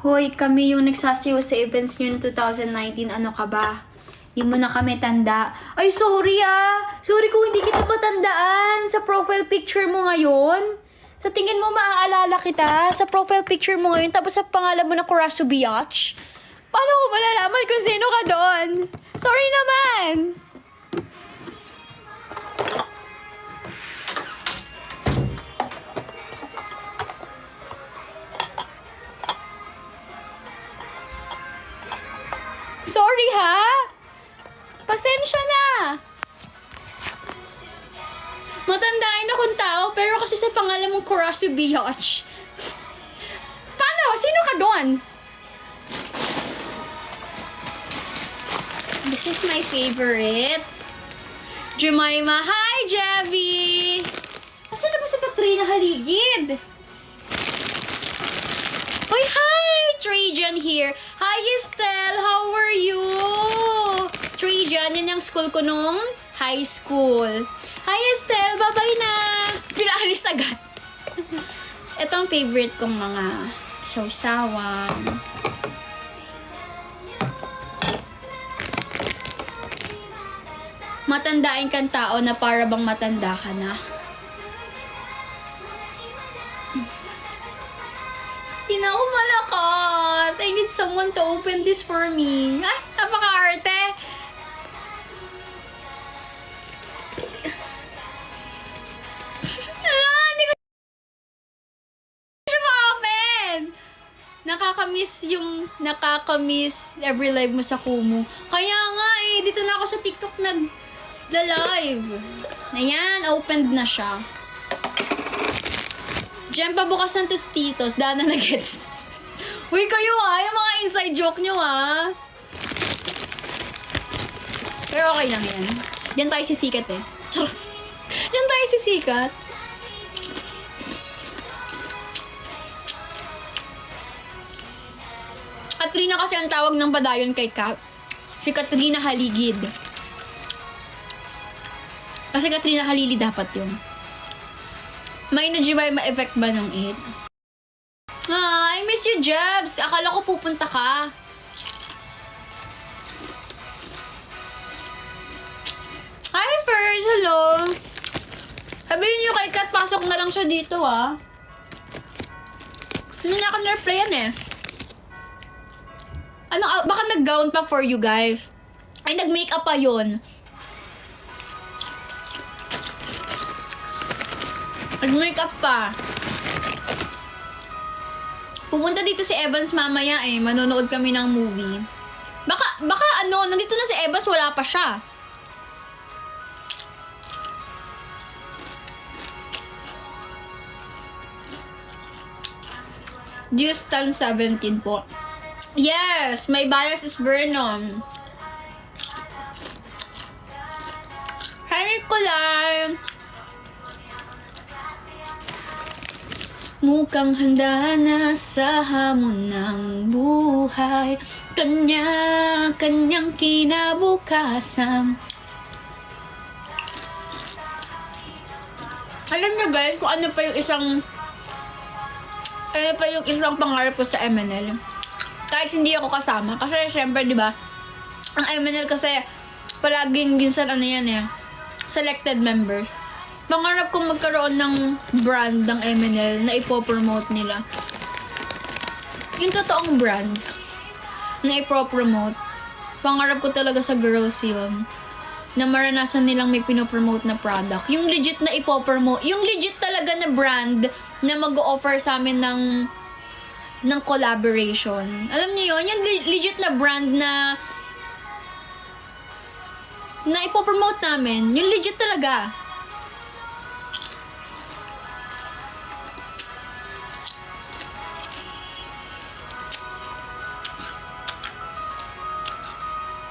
Hoy, kami yung nagsasayaw sa events nyo ng 2019. Ano ka ba? Di mo na kami tanda. Ay, sorry ah. Sorry kung hindi kita matandaan. Sa profile picture mo ngayon. Sa tingin mo, maaalala kita. Sa profile picture mo ngayon. Tapos sa pangalan mo na Kurasu Biatch. Paano ko malalaman kung sino ka doon? Sorry naman. Sorry ha. Pasensya na. Matandain akong tao, pero kasi sa pangalan mong Kurasu Biatch. Paano? Sino ka doon? This is my favorite. Jemima. Hi, Javi! Asan na ba si Katrina Haligid? Uy, hi! Trajan here. Hi, Estelle! How are you? Trajan, yan yung school ko nung high school. Hi, Estelle! Bye-bye na! Pinaalis agad. Ito ang favorite kong mga sausawan. Matandain kang tao na para bang matanda ka na. Hindi na ako malakas. I need someone to open this for me. Ay, napaka-arte. Hindi ko siya yung nakakamiss every live mo sa Kumu. Kaya nga eh, dito na ako sa TikTok nag-live. Ayan, opened na siya. Diyan pa bukas ng Tostitos, Dana Nuggets. Uy, kayo yung mga inside joke nyo Pero okay lang yan. Diyan tayo sisikat eh. Charot. Diyan tayo sisikat. Katrina kasi ang tawag ng padayon kay Cap. Si Katrina Haligid. Kasi Katrina Halili dapat yun. May na-Jemima effect ba ng 8? I miss you, Jebs. Akala ko pupunta ka. Hi, First. Hello. Sabihin niyo kay Kat, pasok na lang siya dito, Hindi niya ako na-replyan baka nag-gown pa for you guys. Ay, nag-makeup pa yun. Nag-makeup pa. Pupunta dito si Evans mamaya manonood kami ng movie. Baka nandito na si Evans, wala pa siya. Houston 17 po. Yes, my bias is Vernon. Hi, Nicolai. Mukhang handa na sa hamon ng buhay. Kanya-kanyang kinabukasan. Alam niyo guys, kung ano pa yung isang pangarap ko sa MNL. Kahit hindi ako kasama. Kasi syempre, di ba, ang MNL kasi palaging ginsan selected members. Pangarap kong magkaroon ng brand ng MNL na ipopromote nila. Yung totoong brand na ipopromote. Pangarap ko talaga sa girls yun. Na maranasan nilang may pinopromote na product. Yung legit na ipopromote. Yung legit talaga na brand na mag-o-offer sa amin ng collaboration. Alam niyo yun? Yung legit na brand na ipopromote namin. Yung legit talaga.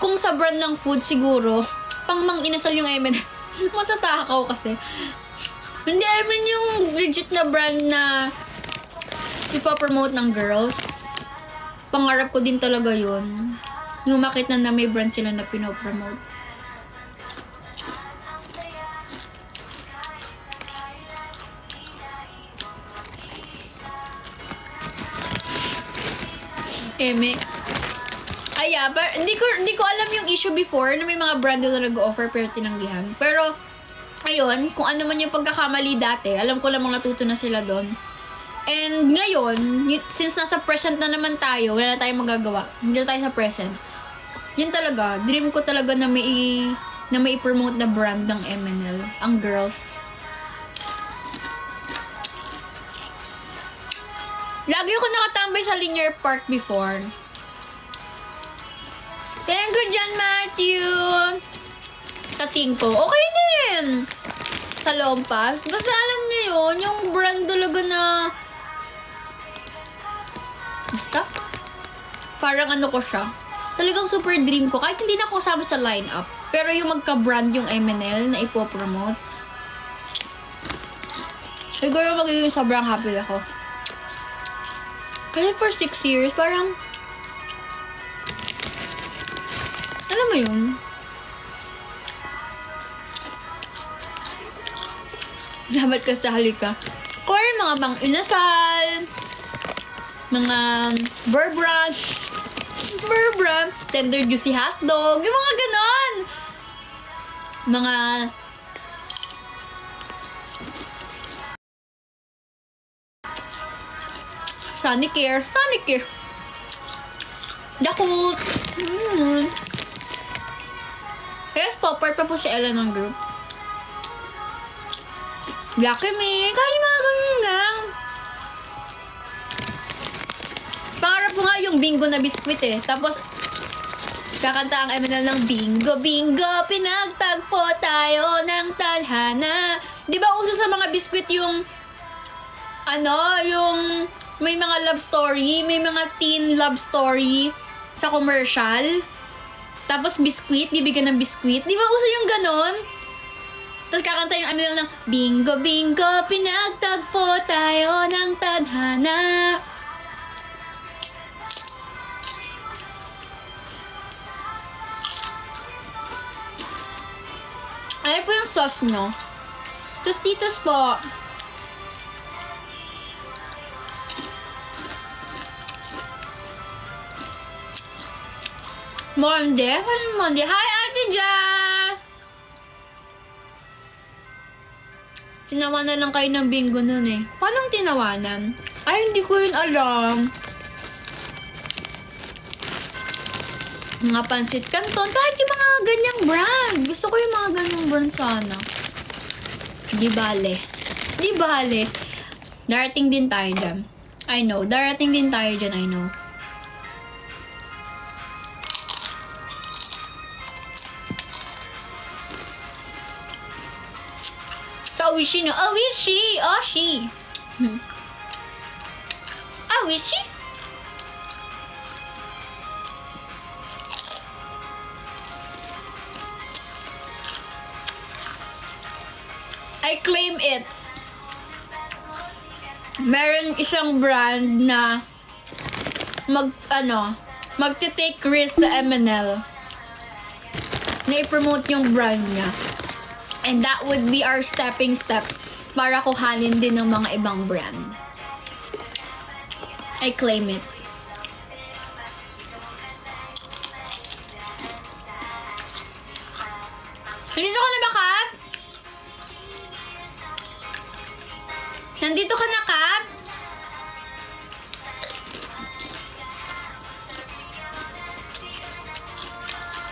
Kung sa brand ng food siguro, pang mang-inasal yung MNL. Matatakaw kasi. Hindi, I mean yung legit na brand na ipapromote ng girls. Pangarap ko din talaga yun. Yung makita na may brand sila na pinopromote. Eme. Hindi ko alam yung issue before na may mga brand na nag-offer pero tinanggihan. Pero, ayun, kung ano man yung pagkakamali dati, alam ko lamang natuto na sila doon. And ngayon, since nasa present na naman tayo, wala na tayong magagawa. Hindi na tayo sa present. Yun talaga, dream ko talaga na may promote na brand ng MNL, ang girls. Lagi ako nakatambay sa Linear Park before. Thank you, John Matthew. Kating ko. Okay din. Sa Lompas. Basta alam niyo yun, yung brand talaga na basta? Parang ano ko siya. Talagang super dream ko. Kahit hindi na ako kasama sa lineup. Pero yung magka-brand yung MNL na ipopromote. Siguro magiging sobrang happy ako. Kasi for 6 years, parang alam mo yun? Dapat ka sa halika. Or mga bang inasal, mga Burr Brand, tender juicy hotdog, yung mga ganon. Mga Sonicare. Dakot. Yes, popper pa po si Ella ng group. Lucky me. Kaya mga ganun lang. Pangarap ko nga yung bingo na biskwit eh. Tapos, kakanta ang MNL ng bingo, bingo, pinagtagpo tayo ng tadhana. Di ba uso sa mga biskwit yung, yung may mga love story, may mga teen love story sa commercial. Tapos biskwit, bibigyan ng biskwit. Di ba uso yung ganon? Tapos kakanta yung MNL ng bingo, bingo, pinagtagpo tayo ng tadhana. Ano po yung sauce nyo? Tostitos po. Monde? Anong Monde? Hi, Ate Jazz! Tinawanan lang kayo ng bingo nun eh. Paano tinawanan? Ay, hindi ko yun alam. Mga pansit canton. Kahit yung mga ganyang brand. Gusto ko yung mga ganyang brand sana. Di bale. Di bale. Darating din tayo dyan. I know. Darating din tayo dyan, I know. Sa Oishi no? Oishi! Oshi! Oishi? I claim it. Meron isang brand na magte-take risk sa MNL na i-promote yung brand niya. And that would be our stepping step para kuhanin din ng mga ibang brand. I claim it. Nandito ka na ba, Kat? Nandito ka na, Kat?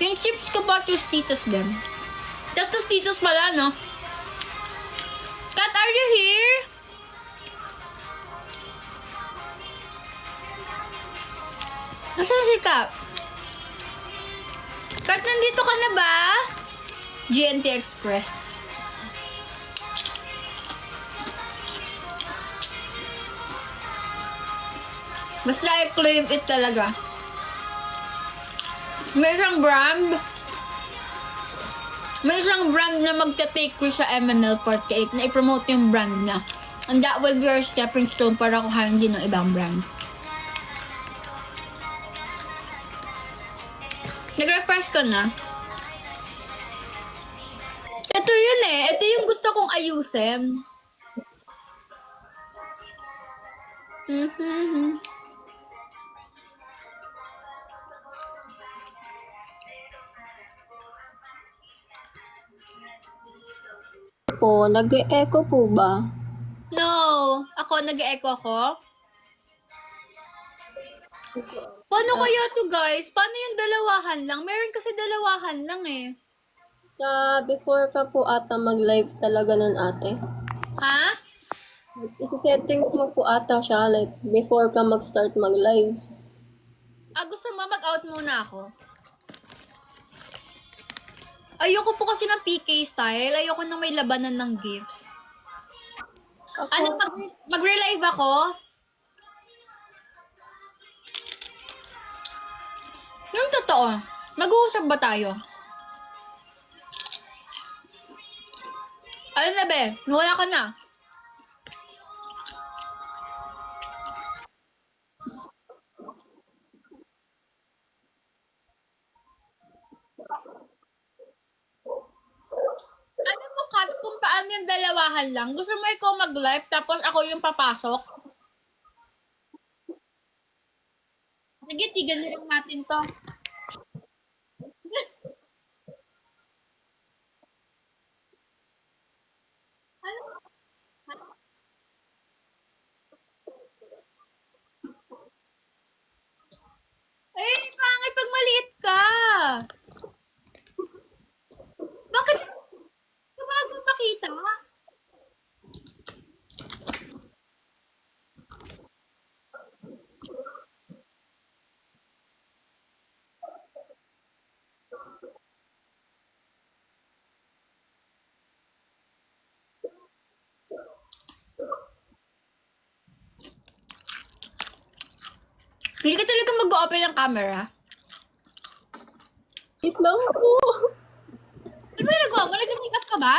Yung chips ko ba tostitos din? Just tostitos pala, no? Kat, are you here? Nasaan si Kat? Kat, nandito ka na ba? GNT Express. Basta I claim it talaga. May isang brand na magta-take risk sa MNL 48 na i-promote yung brand na. And that will be our stepping stone para kuhanin din ng ibang brand. Nag-refresh ko na. Ito yun eh. Ito yung gusto kong ayusin. Po, nag-e-echo po ba? No. Ako, nag-echo ako. Paano kaya to guys? Paano yung dalawahan lang? Meron kasi dalawahan lang eh. Before ka po ata mag-live talaga nun ate. Ha? I-setting mo po ata siya like before ka mag-start mag-live. Gusto mo mag-out muna ako? Ayoko po kasi ng PK style. Ayoko nang may labanan ng gifts. Ano, mag-relive ako? Yung totoo, mag-uusap ba tayo? Ano na be? Wala ka na. Alam mo, Kat, kung paano yung dalawahan lang. Gusto mo ikaw mag-live tapos ako yung papasok? Sige, tigan na lang natin to. Ano? Eh, pangit pag maliit ka. Bakit? Bago makita? Hindi ka talaga mag-open ng camera. Wait lang po. Ano ba nagawa mo? Nag-makeup ka ba?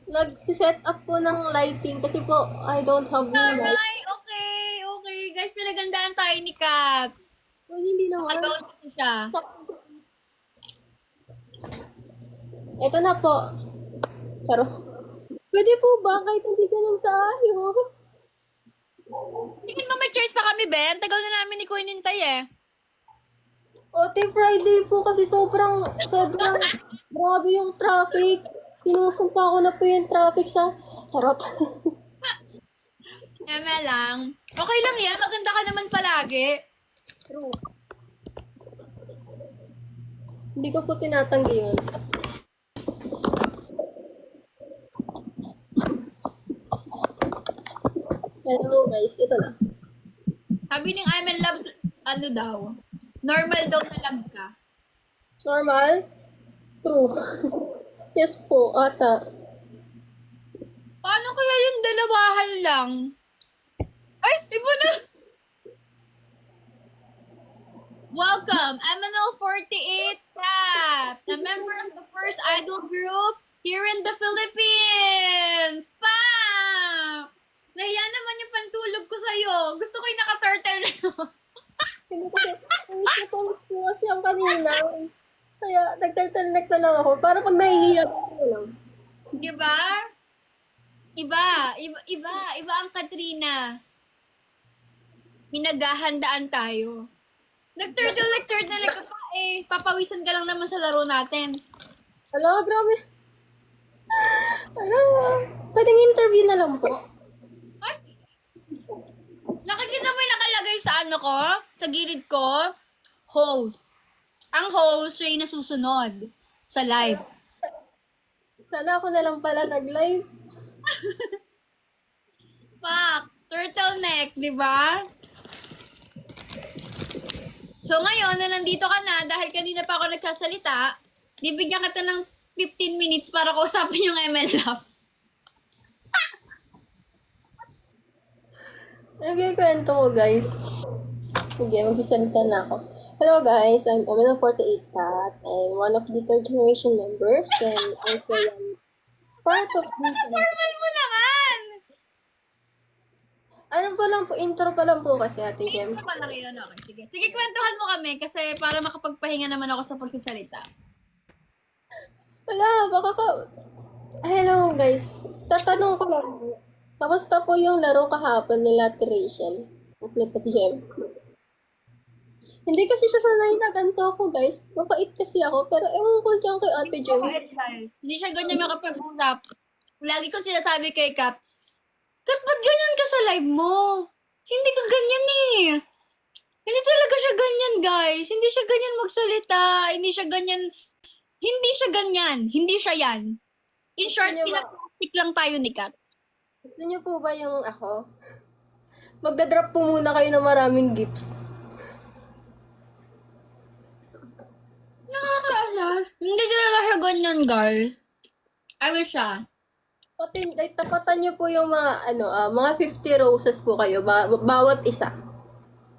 Nag-set up po ng lighting kasi po I don't have ring light. Alright, okay, okay. Guys, pinagandaan tayo ni Kat. Well, hindi naman. Nag-out kasi siya. Ito na po. Pero, pwede po ba kahit hindi ganun kaayos? Tingin mo may choice pa kami, Ben? Tagal na namin ni Kuya Nintay eh. Ote Friday po kasi sobrang grabe yung traffic. Sinusumpa ko na po yung traffic sa charot. Eme lang. Okay lang yan. Maganda ka naman palagi. True. Hindi ko po tinatanggi yun. Hello guys, ito na. Sabi ng I'm in love, ano daw? Normal daw na lag ka. Normal? True. Yes po, ata. Paano kaya yung dalawahan lang? Ay, iba na! Welcome, MNL48 Cap, a member of the first idol group here in the Philippines! Pa! Nahiya naman yung pantulog ko sa'yo. Gusto ko yung naka-turtle na yun. Hindi kasi, pawis po kasi ang kanina. Kaya, nag-turtleneck na lang ako. Para pag nahihiya ko lang. Diba? Iba ang Katrina. Minaghahandaan tayo. Nag-turtle ka pa eh. Papawisan ka lang naman sa laro natin. Hala, grabe. Hala, pwedeng interview na lang po. Ay! Nakikita mo yung nakalagay sa ano ko? Sa gilid ko? Host. Ang host siya yung nasusunod sa live. Sana ako na lang pala nag-live. Pak! Turtleneck, di ba? So ngayon na nandito ka na, dahil kanina pa ako nagsasalita, bibigyan kita ng 15 minutes para kausapin yung ML Labs. Nagkikwento ko, guys. Sige, magsasalita na ako. Hello, guys. I'm ML48 Cat. I'm one of the third generation members and also am part of the... Normal mo naman! Ano pa lang po, intro pa lang po kasi, Ate Jem. Ito pa lang yun, okay. Sige. Sige, kwentuhan mo kami kasi para makapagpahinga naman ako sa pagsasalita. Wala, baka ka... Hello, guys. Tatanong ko lang po. Kamusta po yung laro kahapon nila Ate Rachel? At ni Ate Jem? Hindi kasi siya sanay na ganito ako, guys. Mapait kasi ako, pero ewan ko dyan kay Ate Jem. Hindi siya ganyan makapag-usap. Lagi ko sinasabi kay Kap, Kat, ba't ganyan ka sa live mo? Hindi ka ganyan eh. Hindi talaga siya ganyan, guys. Hindi siya ganyan magsalita. Hindi siya ganyan. Hindi siya yan. In short, Gusto niyo ba- pinaplastic lang tayo ni Kat. Gusto niyo po ba yung ako? Magdadrop po muna kayo ng maraming gifts. Nakakaalar. Hindi talaga siya ganyan, girl. Ano siya? Pati, like, tapatan niyo po yung mga, mga 50 roses po kayo, bawat isa.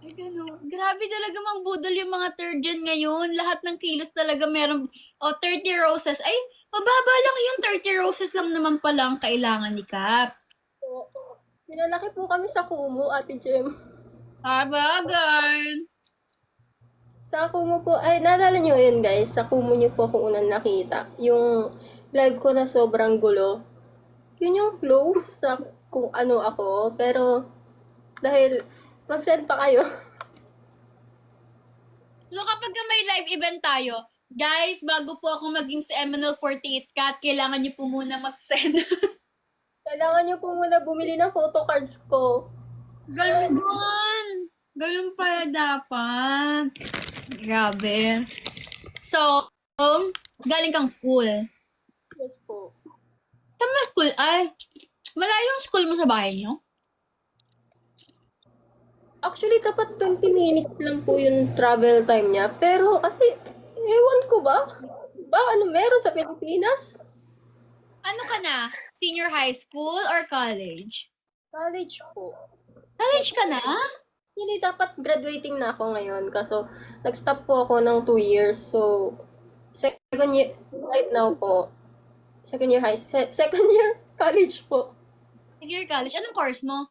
Ay, gano'n. Grabe talaga mang budol yung mga third gen ngayon. Lahat ng kilos talaga meron, 30 roses. Ay, mababa lang yung 30 roses lang naman pala ang kailangan ni Kap. So, pinalaki po kami sa Kumu, Ate Jem. Bagay. Sa Kumu po, ay, naalala niyo yun, guys, sa Kumu niyo po ako unang nakita. Yung live ko na sobrang gulo. Yun yung close sa kung ano ako, pero dahil mag-send pa kayo. So kapag may live event tayo, guys, bago po ako maging si MNL48 Cat, kailangan niyo po muna mag-send. Kailangan niyo po muna bumili ng photo cards ko. Ganun. Ganun pala dapat. Grabe. So, galing kang school. Yes po. Tama school, ay, malayo yung school mo sa bahay niyo? Actually, dapat 20 minutes lang po yung travel time niya. Pero kasi, ewan ko ba? Meron sa Pilipinas? Ano ka na? Senior high school or college? College po. College ka na? Hindi, dapat graduating na ako ngayon. Kaso, nag-stop po ako ng 2 years. So, second year, right now po, second year second year college po. Second college, anong course mo?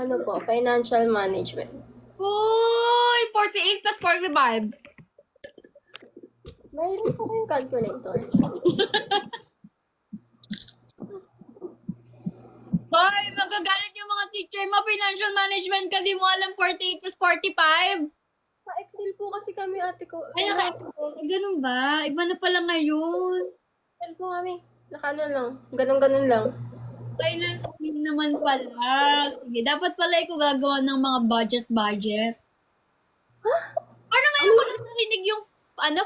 Ano po, financial management. Uy! 48 plus 45. Mayroon po kayong calculator. Hoy, magagalit yung mga teacher mo. Financial management ka, di mo alam 48 plus 45. Excel po kasi kami, ate ko. Ay, ganun ba? Iba na pala ngayon. Excel po kami. Nakano lang. Ganon-ganon lang. Finance team naman pala. Sige, dapat pala ikaw gagawa ng mga budget. Parang ngayon ko lang narinig yung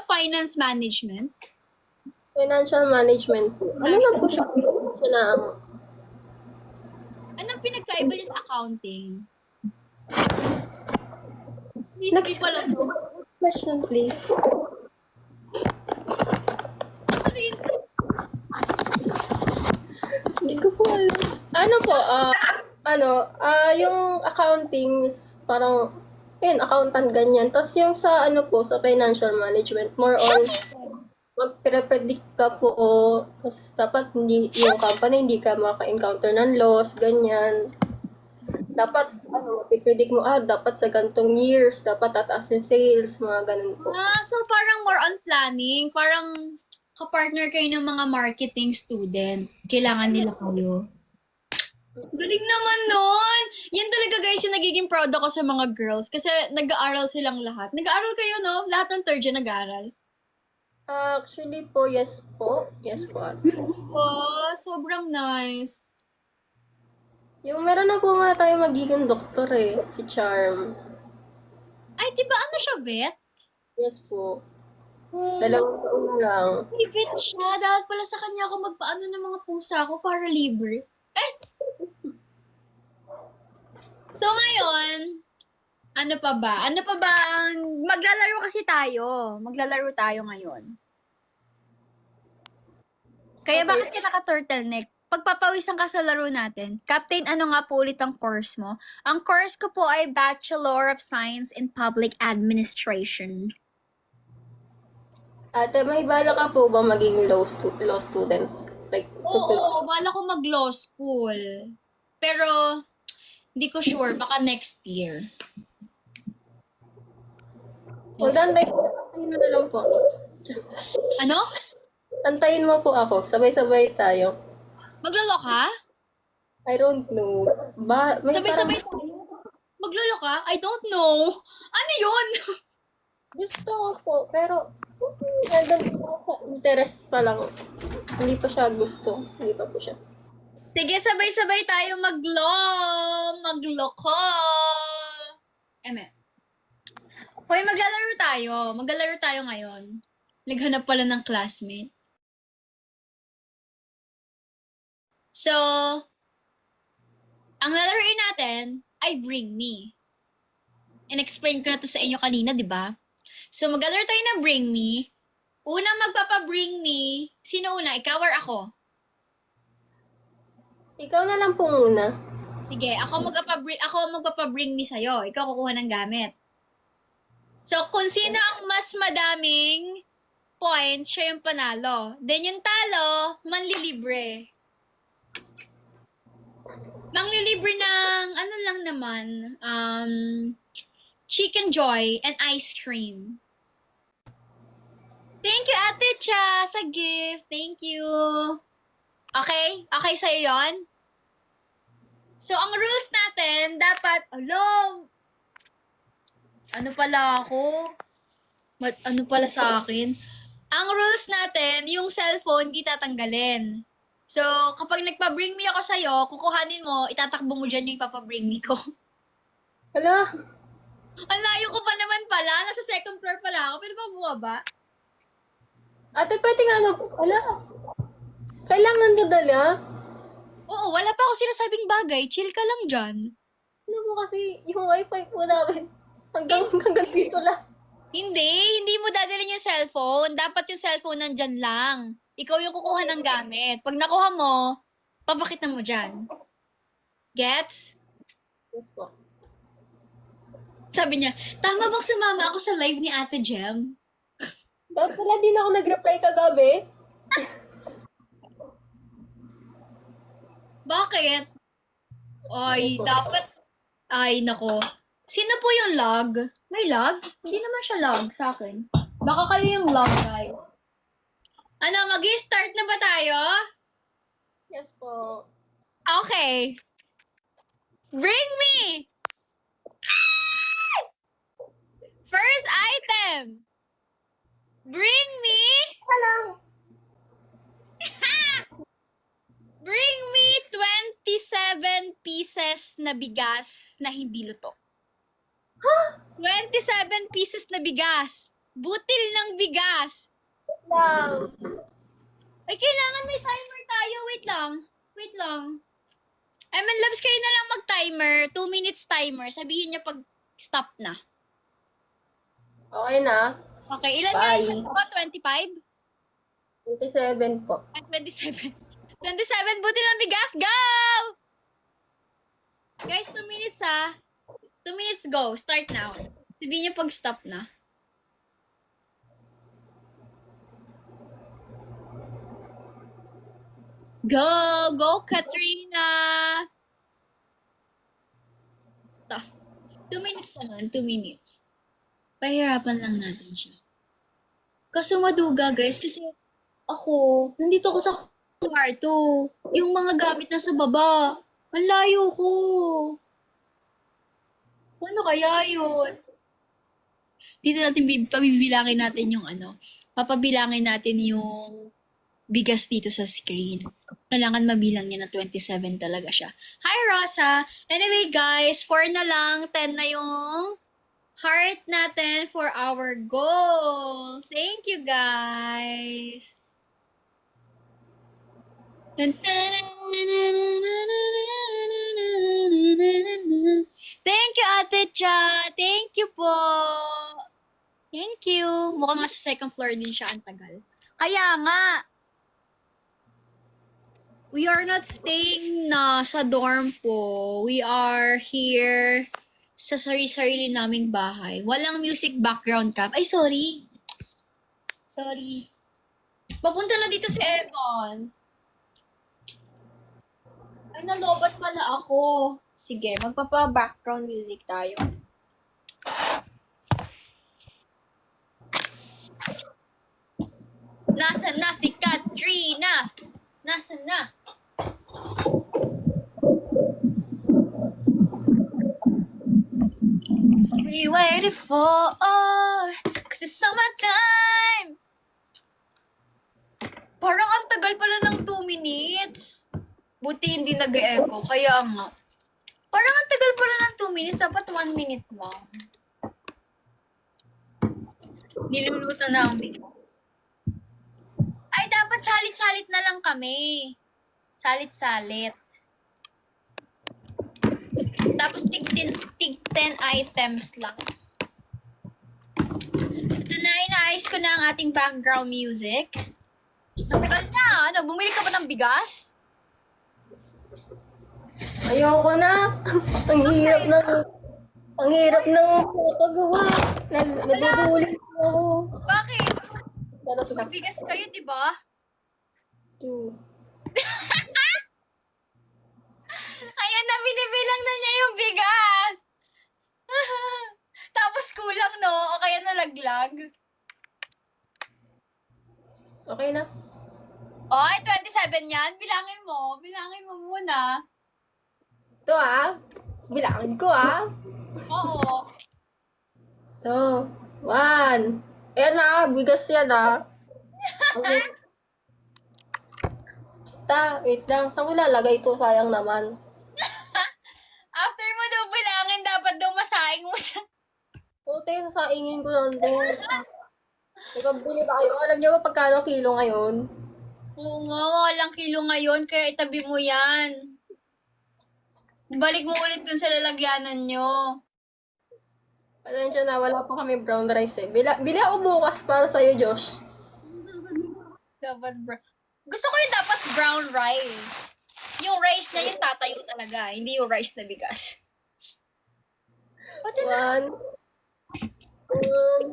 finance management. Financial management po. Ano lang po siya? Siya na Anong pinagkaiba niya sa accounting? Next Pala to. question, please. Hindi ko po alam. Ano po, yung accounting is parang, accountant ganyan. Tapos yung sa sa financial management, more on, magpre-predict ka po, tapos dapat yung company hindi ka maka-encounter ng loss, ganyan. Dapat, i-predict mo, dapat sa gantong years, dapat tataas yung sales, mga ganun po. So parang more on planning. Parang kapartner kayo ng mga marketing student. Kailangan nila kayo. Galing naman nun! Yan talaga guys yung nagiging proud ako sa mga girls. Kasi nag-aaral silang lahat. Nag-aaral kayo, no? Lahat ng third year nag-aaral. Actually po, yes po. Yes po. Oh, sobrang nice. Yung meron na po nga tayo magiging doktor si Charm. Ay, di ba ano siya, vet? Yes po. 2 taon na lang. May vet siya. Dahil pala sa kanya ako magpaano ng mga pusa ko para libre. So ngayon, ano pa ba? Maglalaro kasi tayo. Maglalaro tayo ngayon. Kaya Okay. bakit ka naka-turtleneck? Pagpapawisan ka sa laro natin. Captain, ano nga po ulit ang course mo? Ang course ko po ay Bachelor of Science in Public Administration. Ate, may bala ka po ba maging law student? Like, Oo, bala ko mag-law school. Pero, hindi ko sure. Baka next year. Hold on, antayin mo na lang po. Ano? Antayin mo po ako. Sabay-sabay tayo. Maglolo ka? I don't know. May Sabay-sabay tayo? Maglolo ka? I don't know. Ano yun? Gusto ko po, pero nandun po sa interest pa lang. Hindi pa siya gusto. Hindi pa po siya. Sige, sabay-sabay tayo magloko. Hoy, maglalaro tayo ngayon. Naghanap pala ng classmate. So, ang lalaroin natin ay Bring Me. In-explain ko na to sa inyo kanina, di ba? So, maglalaro tayo na Bring Me. Una magpapa-Bring Me. Sino una? Ikaw or ako? Ikaw na lang po muna. Sige, ako magpapa-bring me sa'yo. Ikaw kukuha ng gamit. So, kung sino ang mas madaming points, siya yung panalo. Then yung talo, manlilibre. Manglilibre ng, ano lang naman, Chicken Joy and ice cream. Thank you, Ate Cha, sa gift. Thank you. Okay? Okay sa'yo yun? So, ang rules natin, dapat, ano pala ako? Ano pala sa akin? Ang rules natin, yung cellphone, di tatanggalin. So, kapag nagpa-bring me ako sa'yo, kukuhanin mo, itatakbo mo dyan yung ipapa-bring me ko. Hala, Ang layo ko pa naman pala. Nasa second floor pala ako. Pero ba bumaba? ate, pwede nga hala. Kailangan mo dala? Oo, wala pa ako sinasabing bagay. Chill ka lang dyan. Ano mo kasi, yung wifi po namin, hanggang dito lang. Hindi mo dadalhin yung cellphone. Dapat yung cellphone nandyan lang. Ikaw yung kukuha ng gamit. Pag nakuha mo, papakita mo dyan. Gets? Yes po. Sabi niya, tama bang sumama ako sa live ni Ate Jem? Dapat pala din ako nag-reply kagabi. Bakit? Ay, Opo. dapat. Ay, nako. Sino po yung log? May log? Hindi naman siya log sa akin. Baka kayo yung log, guys. Ano, mag-start na ba tayo? Yes po. Okay. Bring me! First item! Bring me! Alam! Bring me 27 pieces na bigas na hindi luto. 27 pieces na bigas. Butil ng bigas. Lang. Ay, kailangan may timer tayo. Wait lang. Wait lang. Man Labs, kayo na lang mag-timer. 2 minutes timer. Sabihin niya pag stop na. Okay na. Okay, ilan Bye. na isa ko? 25? 27 po. At 27. 27 butil ng bigas. Go! Guys, 2 minutes ha. 2 minutes go. Start now. Sabihin niya pag stop na. Go! Go, Katrina! Stop. 2 minutes naman. 2 minutes. Pahirapan lang natin siya. Kaso maduga, guys, kasi ako, nandito ako sa kwarto. Yung mga gamit nasa baba. Ang layo ko. Ano kaya yun? Dito natin pabibilangin natin yung ano. Papabilangin natin yung bigas dito sa screen. Kailangan mabilang niya na 27 talaga siya. Hi, Rosa! Anyway, guys, 4 na lang. 10 na yung heart natin for our goal. Thank you, guys. Thank you, Ate Cha. Thank you po. Thank you. Mukhang nasa second floor din siya. Ang tagal. Kaya nga, we are not staying na sa dorm po. We are here sa sarili-sarili naming bahay. Walang music background cam. Ay, sorry. Sorry. Papunta na dito si Evan. Ay, nalobat pala ako. Sige, magpapa-background music tayo. Nasaan na si Katrina? Nasaan na? We waited for, cause it's summertime. Parang ang tagal pala ng 2 minutes. Buti hindi nag-echo, kaya nga. Parang ang tagal pala ng 2 minutes, dapat 1 minute lang. Niluluto na ang bigas. Ay, dapat salit-salit na lang kami. Salit-salit. Tapos tig 10 items lang. Ito na, inaayos ko na ang ating background music. Ang tagal na, ano? Bumili ka ba ng bigas? Ayoko na. Ang hirap ng paggawa. Nadudulis ako. Bakit? Sarap na. Magbigas kayo, di ba? 2. Ayan na, binibilang na niya yung bigas. Tapos kulang, no? O kaya nalaglag. Okay na. Oy, 27 yan. Bilangin mo. Bilangin mo muna. Ito bilangin ko Oo. Ito. 1. Ayan bigas yan Okay. Basta, wait lang. Saan ko lalagay ito? Sayang naman. After mo daw bilangin, dapat daw masaing mo siya. Puti, sasaingin ko lang doon. Nagpabili ba kayo? Alam niyo ba pagkano kilo ngayon? Oo nga, walang kilo ngayon, kaya itabi mo yan. Balik mo ulit dun sa lalagyanan nyo. Pasensya na, wala pa kami brown rice eh. Bili ako bukas para sa'yo, Josh. Dapat Gusto ko yung dapat brown rice. Yung rice na yung tatayo talaga, hindi yung rice na bigas. Pati na. One, one,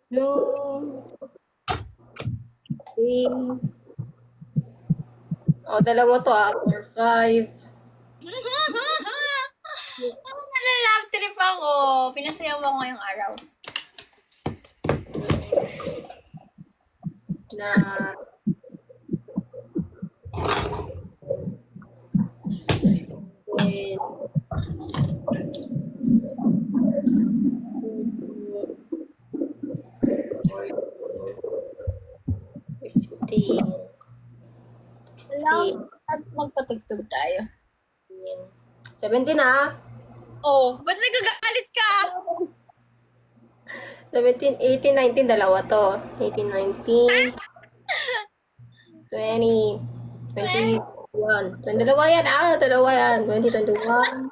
two, three. Dalawa to 4, 5, Nalalab trip ako. Pinasayaw ako ngayong araw. na 10, 15, 16, At magpatugtog tayo. 17 ah. Oh, ba't nagagalit ka? 17, 18, 19, dalawa to. 18, 19, 20, 21. 22 yan ah, dalawa yan. 20, 21.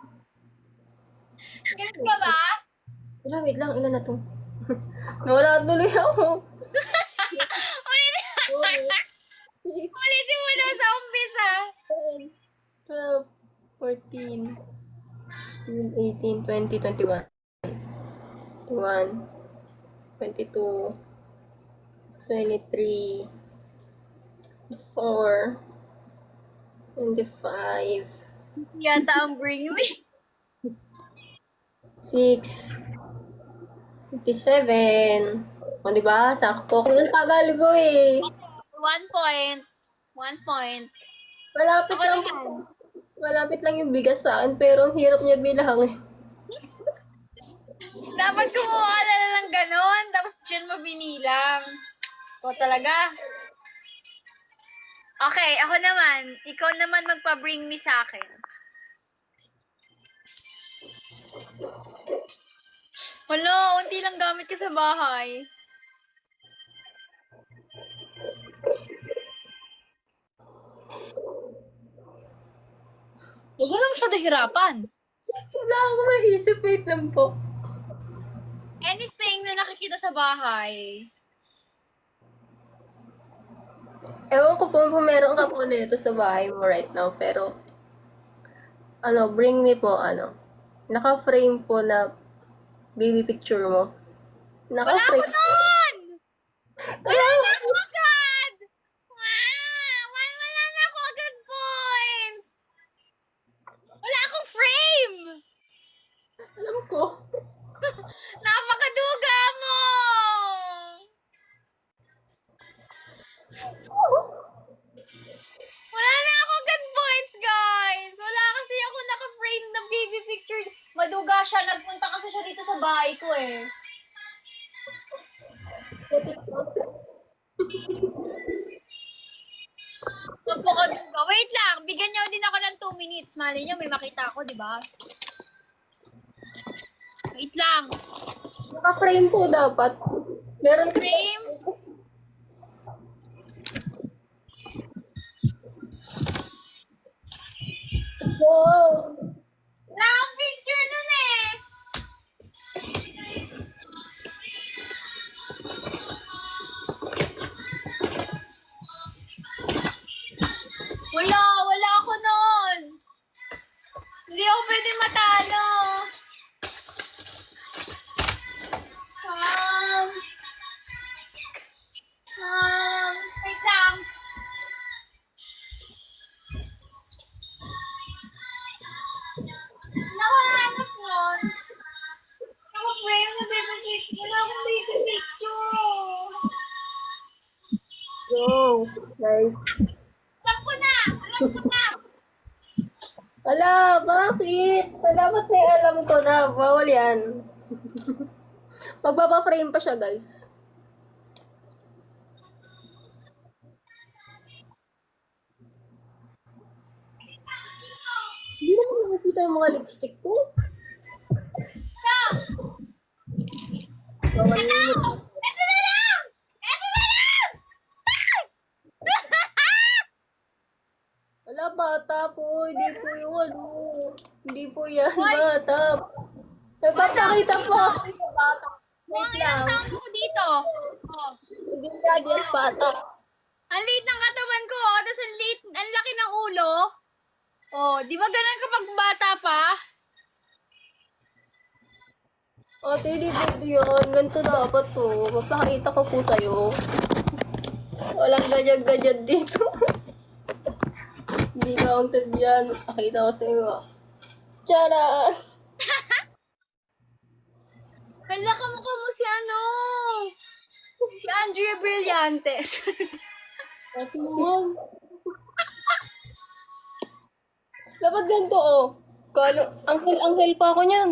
Galit ka ba? Wait lang, ilan na to? Nawala tuloy ako. Ulitin mo na sa umpisa. 12, 14, 18, 20, 21. 21, 22, 23, 24, 25, Yata ang bring me. 6, 57. O, diba? Sakto. Kung ang tagal ko eh. 1 point. 1 point. Malapit Ako lang. naman. Malapit lang yung bigas sa akin, pero ang hirap niya bilangin. Dapat kumuha ka na lang ganon, tapos dyan mo binilang. O talaga. Okay, ako naman. Ikaw naman magpa-bring me sa akin. Wala, unti lang gamit ka sa bahay. Huwag mo na masyado hirapan. Wala akong maisip. Wait lang po. Anything na nakikita sa bahay. Ewan ko po kung meron ka po nito sa bahay mo right now, pero bring me po, naka-frame po na baby picture mo. Wala ako Naka-frame. nun! Kaya, Wala ako agad! Wala na ako agad points! Wala akong frame! alam ko. Napakaduga mo! Wala na ako agad points, guys! Wala kasi ako naka-frame na baby picture. Maduga siya. Nagpunta kasi siya dito sa bahay ko eh. Napakaduga. Wait lang. Bigyan niyo din ako ng 2 minutes. Mali niyo, may makita ako, di ba? Wait lang. Naka-frame po dapat. Meron ka. Frame. Wow. Wala akong picture nun eh. Wala ako nun. Hindi ako pwede matalo. Wait lang. Nakahanap nun. Naka-frame na baby picture. Wala akong baby picture. Go, guys. Alam ko na. Wala, bakit? Salamat na yung alam ko na. Bawal yan. Magpapa-frame pa siya, guys. Hindi naman nakikita yung mga lipstick ko. Bawal yun. Ito na lang! Ito na lang! Wala, bata po. Hindi po yung Hindi po yan, bata. Nagpapakita po kasi sa bata. Ang Wait ilang lang. taon ko dito. Oh. Hindi yan yan, bata. Ang liit ng katawan ko, oh. Tapos ang laki ng ulo. Oh, di ba ganun kapag bata pa? Ate, hindi pwede yun. Ganito dapat to. Mapakita ko po sa'yo. Walang ganyan-ganyan dito. Hindi ka unted yan. Pakita ko sa'yo. Tiyara! Kala ka mukha mo si ano? Si Andrea Brillantes. Ate naman. Dapat ganito, oh. Anghel pa ako niyan.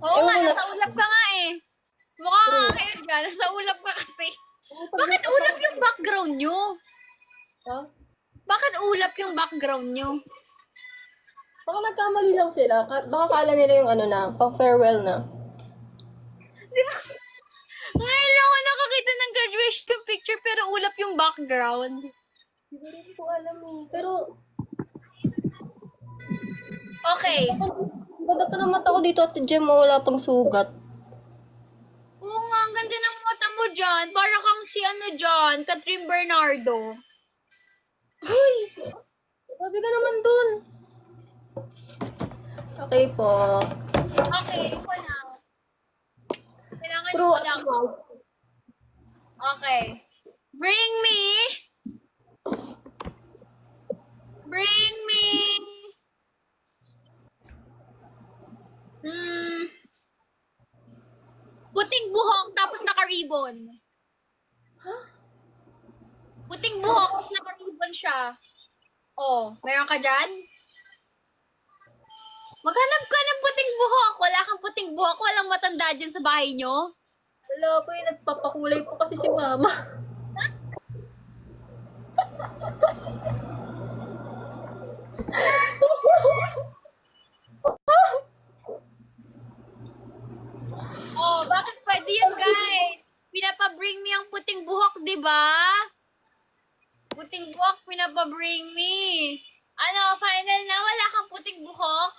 Oo Ewan nga, ko na. nasa ulap ka nga eh. Mukha nga kayo dyan, nasa ulap ka kasi. Bakit ulap yung background nyo? Ha? Bakit ulap yung background nyo? Baka nagkamali lang sila. Baka kala nila yung ano na, pang-farewell na. Di ba? Ngayon lang ako nakakita ng graduation picture pero ulap yung background. Hindi ko rin po alam eh. Pero, Okay. ganda pa ng mata ko dito at Jem, wala pang sugat. Oo nga, ang ganda ng mata mo dyan. Para kang si ano dyan, Catherine Bernardo. Uy! Sabi ka naman dun. Okay po. Okay, ito na. Kailangan True. mo lang. Okay. Bring me. Bring me. Puting buhok tapos naka-ribbon. Huh? Puting buhok tapos naka-ribbon siya. Oh, meron ka dyan? Maghanap ka ng puting buhok. Wala kang puting buhok. Walang matanda dyan sa bahay nyo. Wala po eh. Nagpapakulay po kasi si mama. Oh, bakit pwede yun, guys? Pinapa-bring me ang puting buhok, di ba? Puting buhok, pinapa-bring me. Ano, final na? Wala kang puting buhok?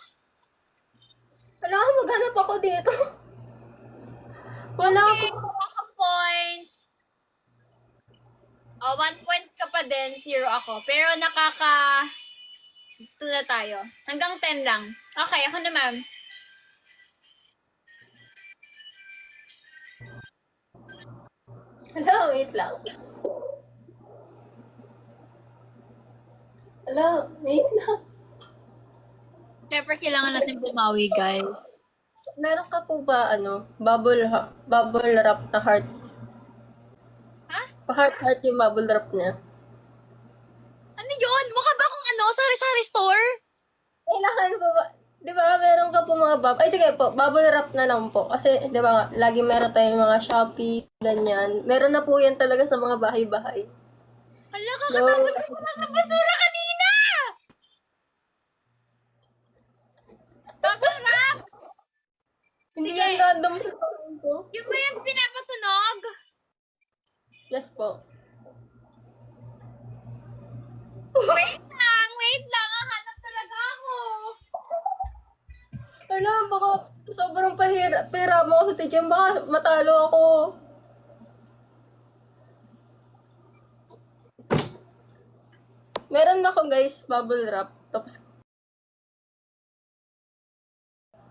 Wala ka maghanap ako dito. Wala Okay, po. wala kang points. Oh, 1 point ka pa din, 0 ako. Pero nakaka... 2 na tayo. Hanggang 10 lang. Okay, ako naman. Wala, wait lang. Wala, wait lang. Siyempre, kailangan natin bumawi, guys. Meron ka po ba, bubble wrap na heart? Ha? Pa-heart yung bubble wrap niya. Ano yun? Mukha ba kung ano? Sari-sari store? Kailangan po ba, di ba, meron ka po mga ay sige po, bubble wrap na lang po. Kasi, di ba, lagi meron tayong mga Shopee, ganyan. Meron na po yan talaga sa mga bahay-bahay. Hala, kakatapos ko ng basura kanina! Bubble wrap! Hindi Sige. yan random sa phone ko. Yun ba yung pinapatunog? Yes po. Wait lang. Hanap talaga ako. Alam, baka sobrang pera mo ako sa teacher, baka matalo ako. Meron ako guys, bubble wrap. Tapos,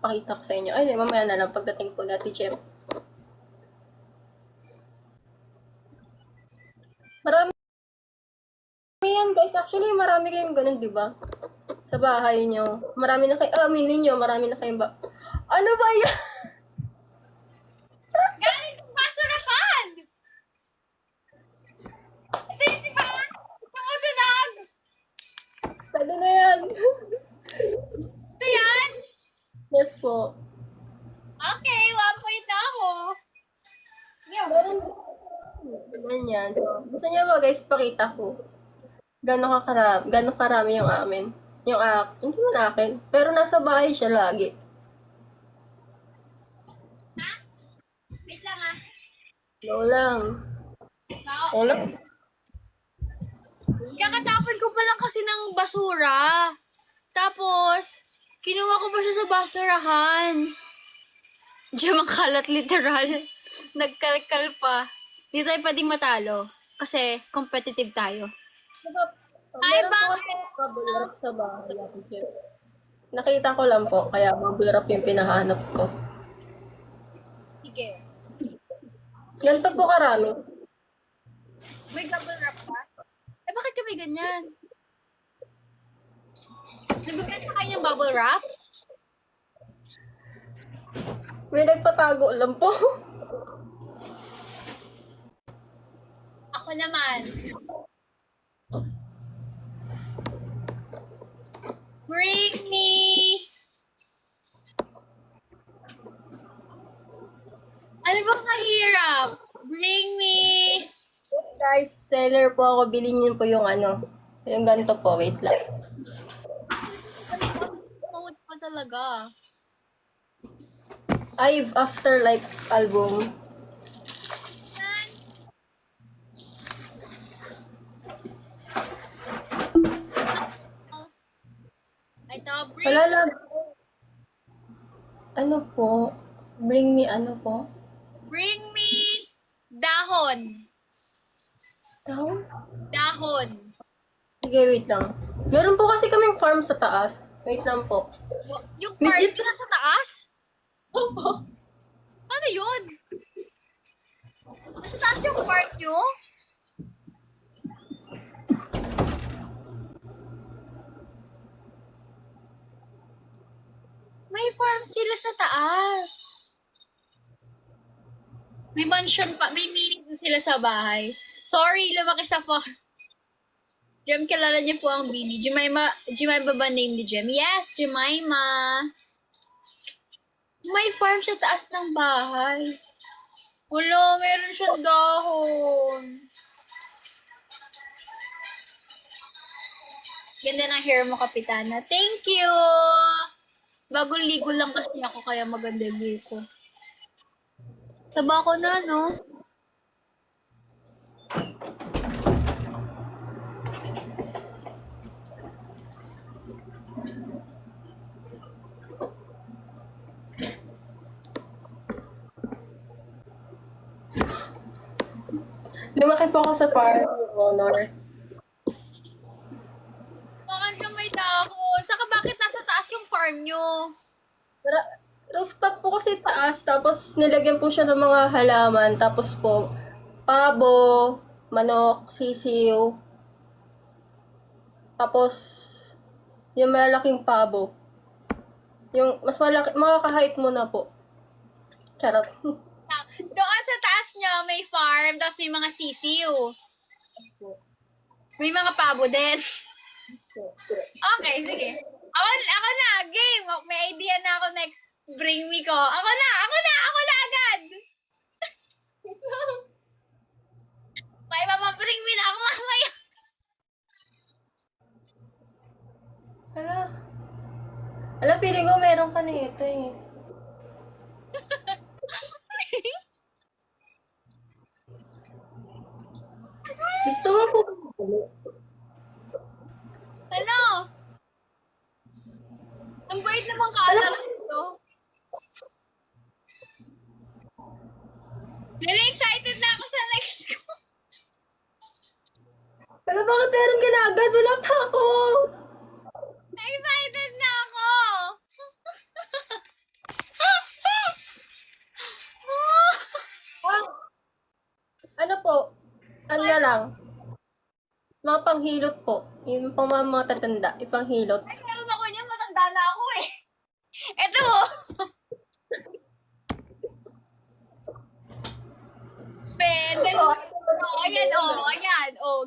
pakita ko sa inyo. Ay, mamaya na lang pagdating po na teacher. Marami yan guys. Actually, marami kayong ganun, di ba? Sa bahay nyo. Marami na kayo, aminin nyo, marami na kayong Ano ba yan? Galing ng basurahan! Ito yun, diba? Tumutunog! Pwede na yan. Ito yan? Yes po. Okay, 1 point na ako. Meron ganyan. So, gusto niyo ba guys, pakita ko gano'ng karami yung amin. Yung hindi man akin, pero nasa bahay siya lagi. Wait lang ah. No lang. Wala. Kakatapon ko pa lang kasi ng basura. Tapos, kinuha ko pa siya sa basurahan. Diyan ang kalat literal. Nagkalkal pa. Hindi tayo pwedeng matalo. Kasi competitive tayo. Diba, Hi, meron po kasi bubble wrap sa bahay. Nakita ko lang po, kaya bubble wrap yung pinahanap ko. Sige. Ganito po karami. May bubble wrap pa? Eh, bakit kami ganyan? Nagbibenta kayo ng bubble wrap? May nagpatago lang po. Ako naman. Bring me! Ano ba kahirap? Bring me! Yes, guys, seller po ako. Bilhin niyo po yung ano. Yung ganito po. Wait lang. Mode pa talaga. I've Afterlife album. Ito, Wala lang. Ano po? Bring me ano po? bring me dahon. Down? Dahon. Sige, wait lang. Meron po kasi kaming farm sa taas. Wait lang po. Yung part Midget. na sa taas? Opo. Ano yun? Sa taas yung part nyo? May farm sila sa taas. May mansion pa, may mini zoo sila sa bahay. Sorry, lumaki sa farm. Jem, kilala niyo po ang Bini. Jemima ba name ni Jem? Yes, Jemima. May farm sa taas ng bahay. Wala, meron siyang dahon. Ganda ng hair mo, Kapitana. Thank you! Bagong ligo lang kasi ako, kaya maganda yung hair ko. Taba ko na, no? Lumaki po ako sa farm, Honor. Bakit ka may dahon? Saka bakit nasa taas yung farm nyo? Rooftop po kasi taas, tapos nilagyan po siya ng mga halaman, tapos po, pabo, manok, sisiw, tapos, yung malalaking pabo. Yung mas malaki, makaka-height mo na po. Charot. Doon sa taas nyo, may farm, tapos may mga sisiw. May mga pabo din. Okay, sige. Ako na, game. May idea na ako next. Bring me ko. Ako na agad. May mapabring me na ako mamaya. Hala, feeling ko meron ka nito eh. Gusto mo po? Ano? Ang bait naman ka-alala nito. Really excited na ako sa next ko. Hala, bakit meron ka na agad? Wala pa ako. Excited na ako. Ano po? Ano na lang? Mga panghilot po. Yung pang mga tatanda. Ipanghilot. Ay, meron ako niyan. Matanda na ako eh. Eto. Pwede. Ayan.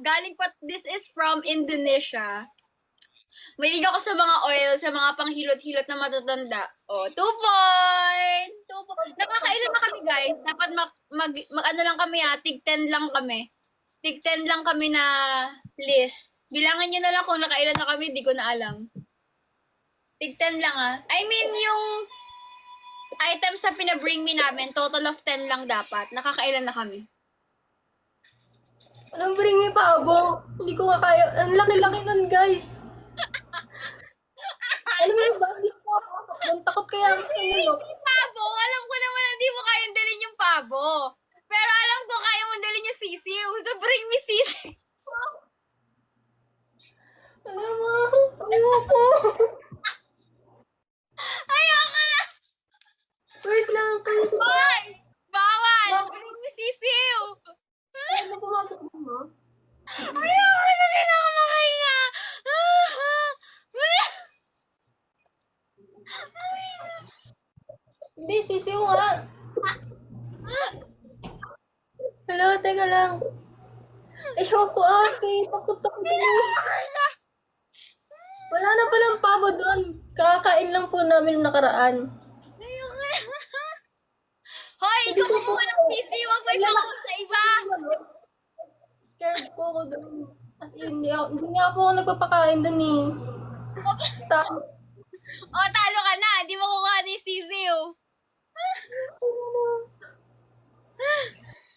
Galing pa, this is from Indonesia. Mahilig ako sa mga oil, sa mga panghilot-hilot na matatanda. 2 points! 2 points. Nakakailan na kami, guys. Dapat ano lang kami, tig 10 lang kami. Tig 10 lang kami na list. Bilangan nyo na lang kung nakailan na kami, di ko na alam. Tig 10 lang I mean, yung items na pinabring me namin, total of 10 lang dapat. Nakakailan na kami. Anong bring me pa, Abo? Hindi ko nga kaya. Ang laki-laki nun, guys. Alam mo ba, hindi ko makapasok doon. Takot kaya ako sa mulok. Yung pabo, alam ko naman na hindi mo kayang dalhin yung pabo. Pero alam ko kaya mo dalhin yung sisiw. So bring me sisiw. Alam mo, ayoko. Ayoko na. Wait lang, kayo. Hoy! lang. Ayoko ate, takot ako dun eh. Wala na palang pabo doon. Kakakain lang po namin nung nakaraan. Ayoko na. Hoy, Hindi ikaw ko po. kumuha ng PC. Huwag mo ipako sa iba. Scared po ako doon. As in, hindi nga po ako nagpapakain doon eh. Ta- O, talo ka na. Hindi mo kukuha ni Sisiu.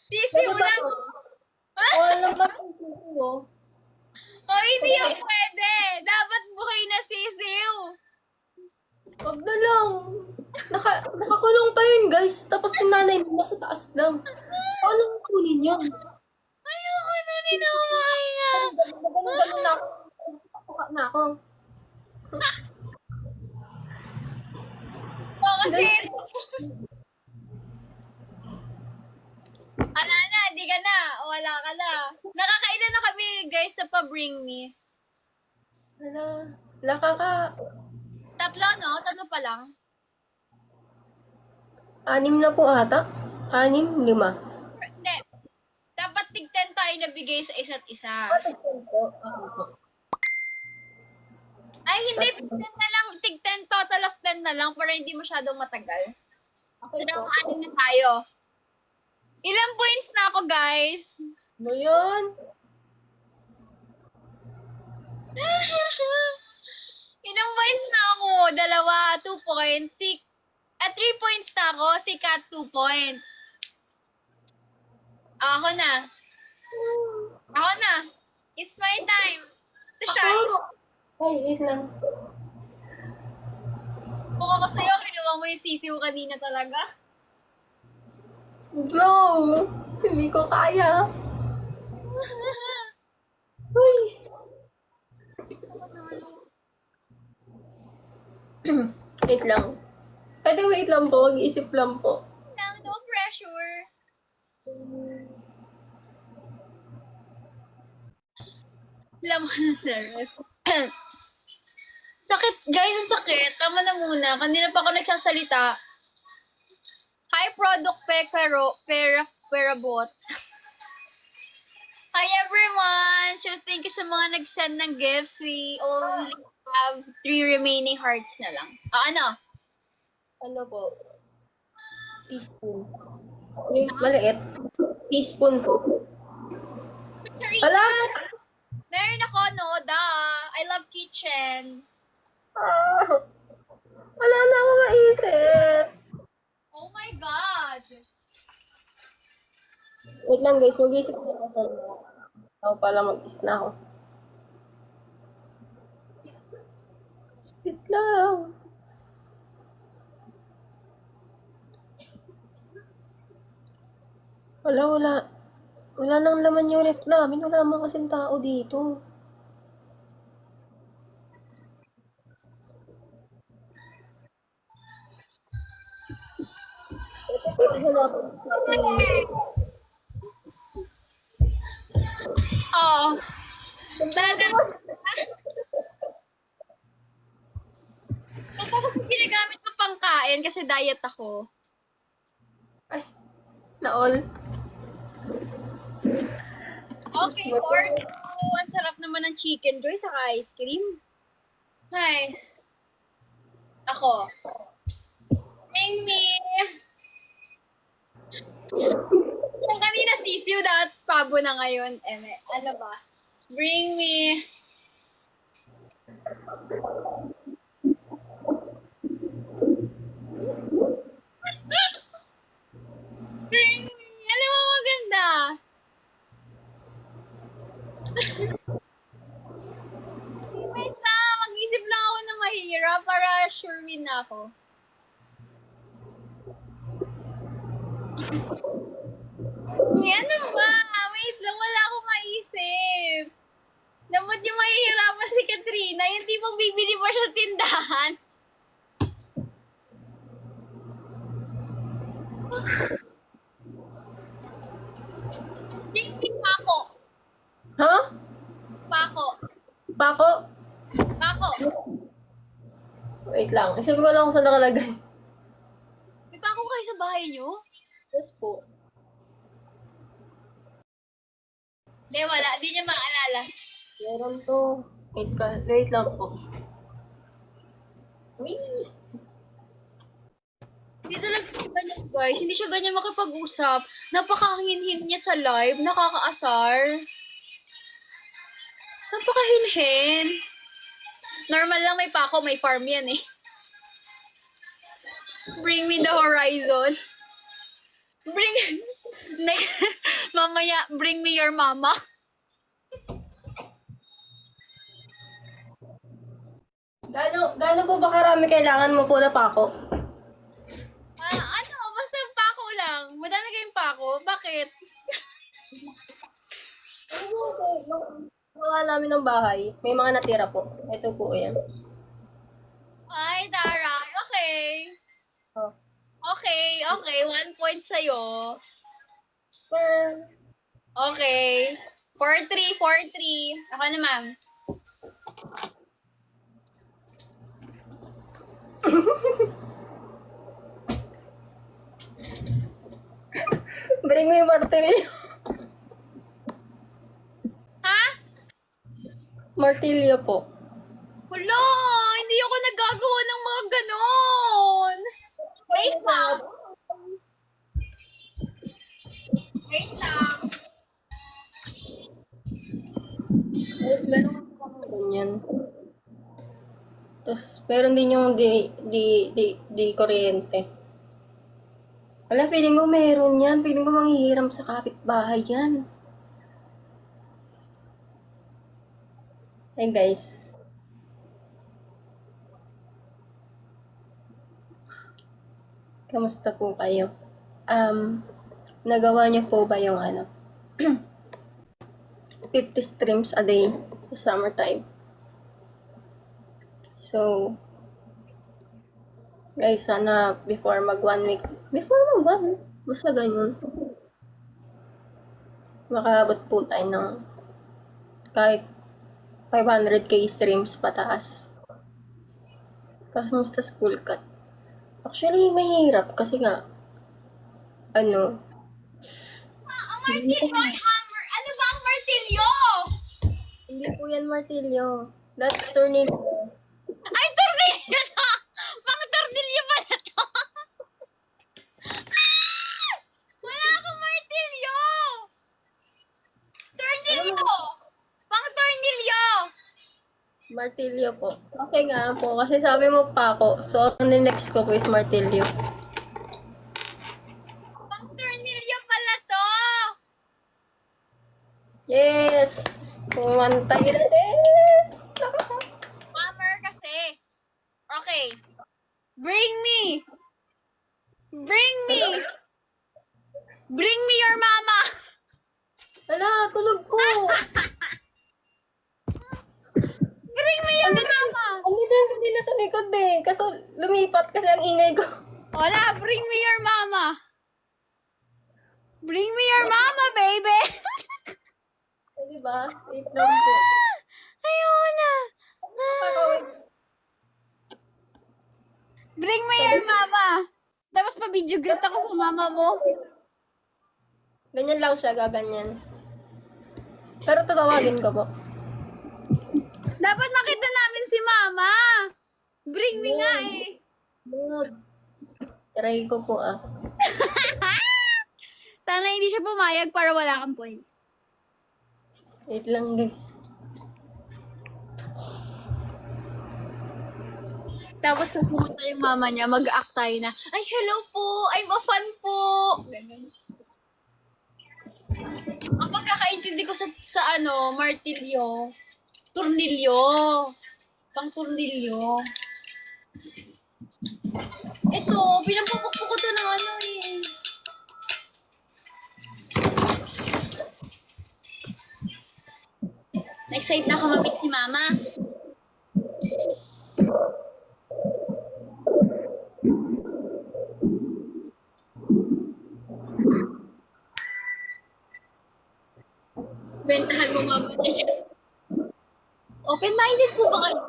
Sisiu Ano ba lang. to? Wala naman po siguro. O, hindi yung pwede. Dapat buhay na Sisiu. Wag na lang. Nakakulong pa yun, guys. Tapos si nanay nasa taas lang. Paano ko kunin yun? Ayoko na rin ako makahinga. Ganun na ako. Nakuha na ako. O, kasi... Ala na, di ka na. O, wala ka na. Nakakailan na kami, guys, na pa-bring me. Laka ka. Tatlo, no? Tatlo pa lang. 6 na po ata. 6, 5. Hindi. Dapat tig-10 tayo nabigay sa isa't isa. Ay, hindi. Tig-10 na lang. Tig-10 total of 10 na lang para hindi masyadong matagal. Okay So, po. nakaanin na tayo. Ilang points na ako, guys? Ano yun? Ilang points na ako? 2, 2 points. 3 points na ako. Si Kat, 2 points. Ako na. Ako na. It's my time to shine. Ay, wait lang. Kung ako sa'yo, kinuha mo yung sisiw kanina talaga. No! Hindi ko kaya. Uy! Wait lang. Pwede wait lang po. Mag-iisip lang po. No pressure. Laman na ref. Sakit, guys, ang sakit. Tama na muna. Kanina pa ako nagsasalita. Hi, product Perabot. Hi, everyone! So, thank you sa mga nag-send ng gifts. We only have 3 remaining hearts na lang. Ano? Ano po? Teaspoon. Yung maliit. Teaspoon po. Wala! Meron ako, no? I love kitchen. Ah, wala na ako maisip. Oh my God! Wait lang guys, mag-isip na ako. Ako pala mag-isip na ako. Wait lang. Wala. Wala nang laman yung ref namin. Wala naman kasing tao dito. Oh. Dada. Ito kasi ginagamit ko pangkain kasi diet ako. Ay, na-all. Okay, Lord. Oh, ang sarap naman ng chicken joy sa ice cream. Nice. Ako. Ring me. Yung kanina sisiw, dapat pabo na ngayon. Ano ba? Bring me. Bring me. Alam mo, maganda. Wait lang, mag-isip lang ako na mahirap para sure win na ako. Ano ba? Wait lang, wala akong maisip. Dapat yung mahihirapan si Katrina, yung tipong bibili pa siya tindahan. Hindi, pako. Ha? Pako. Pako? Pako. Wait lang. Isipin ko lang kung saan nakalagay. May pako kayo sa bahay niyo? Yes po. Hindi, wala. Di niya maalala. Meron to. Wait lang po. Uy! Hindi talaga siya ganyan, guys. Hindi siya ganyan makipag-usap. Napakahinhin niya sa live. Nakakaasar. Napakahinhin. Normal lang may pako, may farm yan eh. Bring me the horizon. Bring... Next... Mamaya, bring me your mama. Gaano po ba karami kailangan mo po na pako? Ano? Basta pako lang. Madami kayong pako. Bakit? Gawa namin ng bahay. May mga natira po. Ito po yan. Ay, Dara. Okay. Oh. Okay. 1 point sa'yo. Well, Okay. 4-3. Ako na, ma'am. bring me yung martilyo. Ha? Martilyo po. Wala. Hindi ako nagagawa ng mga ganon. Wait lang. Wait lang. Yes, meron kasi kami ganyan. Tapos, meron din yung di kuryente. Wala, feeling ko meron yan. Feeling ko manghihiram sa kapitbahay yan. Hey guys. Kamusta po kayo? Nagawa niyo po ba yung 50 streams a day sa summertime? So, guys, sana before mag 1 week, basta ganyan, makaabot po tayo ng kahit 500k streams pataas. Kamusta school cut? Actually, mahirap kasi nga, Ang martilyo ay hammer. Ano ba ang martilyo? hindi po yan martilyo. That's tornado. Ay, tornilyo na! Pang tornilyo pala to! Ah! Wala akong martilyo! Tornilyo! Pang tornilyo! Martilyo po. Okay nga po, kasi sabi mo pa ako. So, ang next ko po is martilyo. Pang tornilyo pala to! Yes! Pumantay na din! Hammer kasi. Okay. Bring me! Bring me! Bring me your mama! Wala, tulog po! Bring me your mama! Hindi na sa likod eh. Kaso lumipat kasi ang ingay ko. Wala, bring me your mama! Bring me your mama, baby! Pwede ba? Wait lang po. Ayoko na! Bring me your mama! Tapos pa-video greet ako sa mama mo. Ganyan lang siya, gaganyan. Pero tatawagin ko po. Dapat makita namin si mama! Bring me nga eh! Try ko po ah. Sana hindi siya pumayag para wala kang points. Wait lang guys. Tapos nung pumunta yung mama niya, mag-act tayo na, ay, hello po! I'm a fan po! Ganun. Ang pagkakaintindi ko sa martilyo, turnilyo. Pang turnilyo. Ito, pinampupukpuk ko to ng eh. Na-excite na ako ma-meet si mama. Bentahan mo mama niya. Open-minded po ba kayo?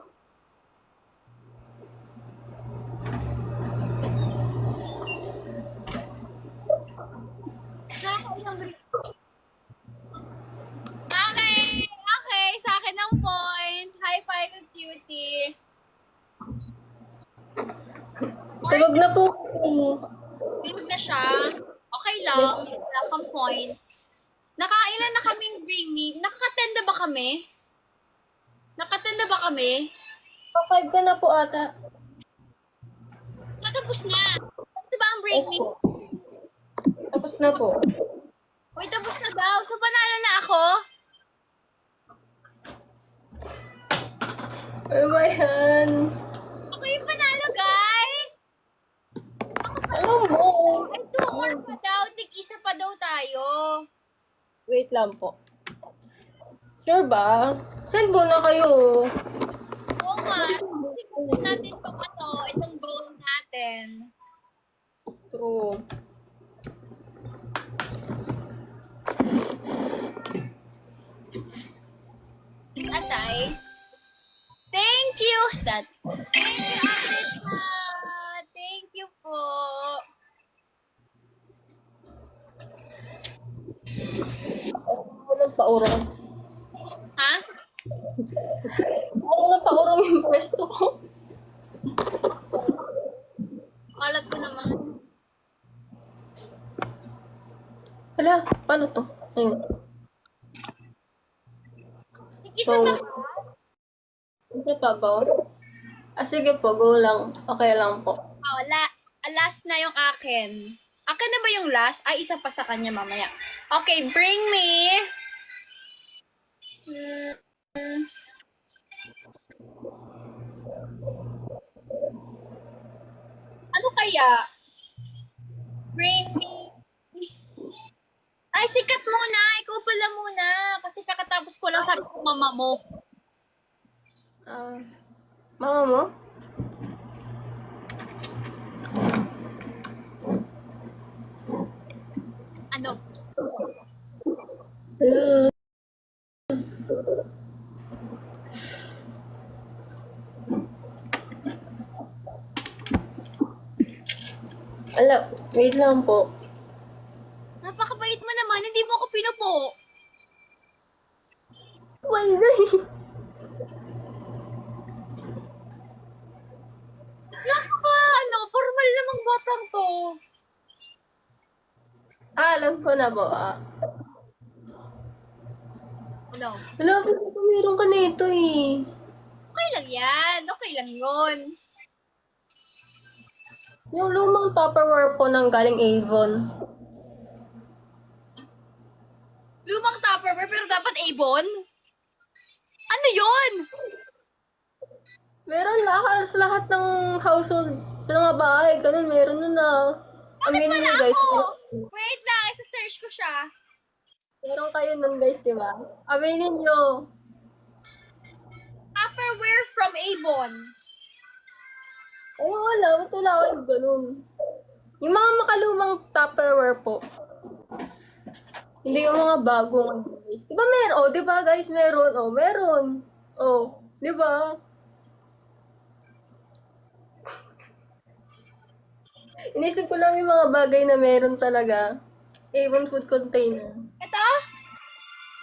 Nakakailang rin. Tulog na po kasi. Tulog na siya. Okay lang. Wala kang points. Nakailan na kaming bring me? Nakakatenda ba kami? Nakatenda ba kami? Pa-5 ka na po ata. Tapos na. Tapos ba ang bring Yes me? po. Tapos na po. Uy, tapos na daw. So, panalo na ako? Ano ba yan? Ako yung panalo, guys. Ano mo? Ay, 2 more pa daw. Tig-isa pa daw tayo. Wait lang po. Sure ba? Send mo na kayo. Oo nga. Tignan natin itong goal natin. True. Asay. Thank you, Stat. Thank you, Africa. Thank you po. Ako nagpaurong. Ha? Ako nagpaurong yung pwesto ko. Kalat ko naman. Hala, paano to? Ayun. Tig-isa So, pa. hindi pa ba? Ah, sige po, go lang. Okay lang po. Oh, last na yung akin. Akin na ba yung last? Ay, isa pa sa kanya mamaya. Okay, bring me. Ano kaya? Bring me. Ay, sikat muna. Ikaw pala muna. Kasi kakatapos ko lang sabi ko mama mo. Ah, mama mo? Ano? Hello. Ala, wait lang po. Napakabait mo naman. Hindi mo ako pinupo. Why is Naka, formal namang batang to. Ah, alam ko na po. Ah. Ano? Wala, ko meron ka nito eh. Okay lang yan. Okay lang yun. Yung lumang Tupperware po ng galing Avon. Lumang Tupperware pero dapat Avon? Ano yun? Meron lahat ng household sa mga bahay. Ganun, meron nun na. Aminin niyo guys. Wait lang, isa-search ko siya. Meron kayo nun guys, di ba? Aminin niyo. Tupperware from Avon. Ay, wala. Ba't wala kayo ganun? Yung mga makalumang Tupperware po. Hindi yung mga bagong guys. Di ba meron? Oh, di ba guys, meron? Oh, meron. Oh, di ba? Inisip ko lang yung mga bagay na meron talaga. Avon food container. Ito?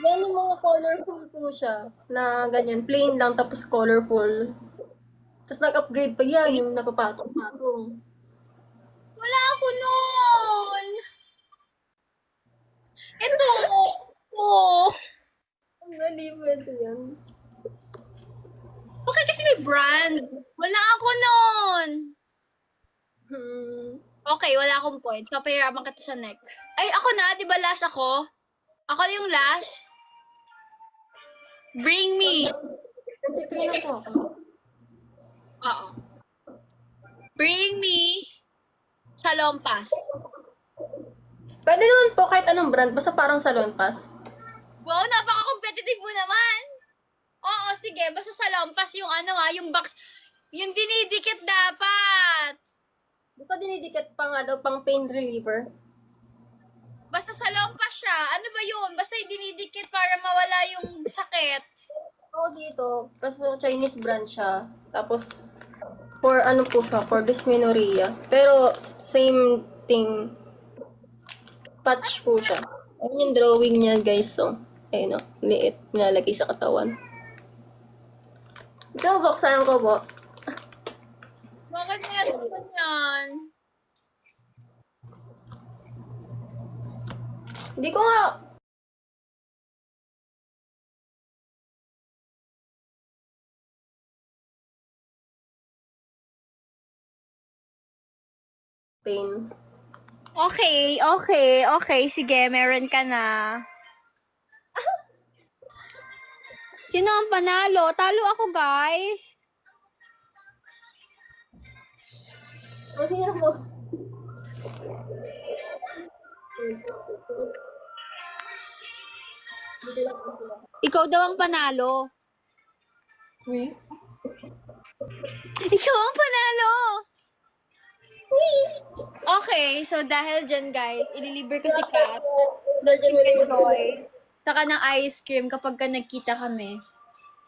Yan yung mga colorful po siya. Na ganyan, plain lang tapos colorful. Tapos nag-upgrade pa yan, yung napapatong-patong. Wala ako nun. Ito. Oh. Ang galing pwede yan. Bakit kasi may brand? Wala ako nun. Okay, wala akong point. Papahirapan kita sa next. Ay, ako na. Di ba last ako? Ako na yung last. Bring me. 23 na po ako. Oo. Bring me Salonpas. Pwede naman po kahit anong brand, basta parang Salon Pass. Wow, napaka-competitive mo naman. Oo, sige. Basta Salonpas yung yung box. Yung dinidikit dapat. Basta dinidikit pa nga daw pang pain reliever. Basta Salonpas siya. Ano ba yun? Basta yung dinidikit para mawala yung sakit. Oo, dito. Kasi Chinese brand siya. Tapos, for ano po siya, for dysmenorrhea. Pero, same thing. Patch po siya. Ayun yung drawing niya, guys. So, ayun o. Liit. Nilalagay sa katawan. So, buksan ko po. Bakit Nag-net naman yan. Hindi ko nga... Pain. Okay. Sige, meron ka na. Sino ang panalo? Talo ako, guys. Ano yan mo? Ikaw daw ang panalo. Wait. Ikaw ang panalo! Okay, so dahil dyan, guys, ililibre ko si Kat. Chicken Joy. Saka ng ice cream kapag ka nagkita kami.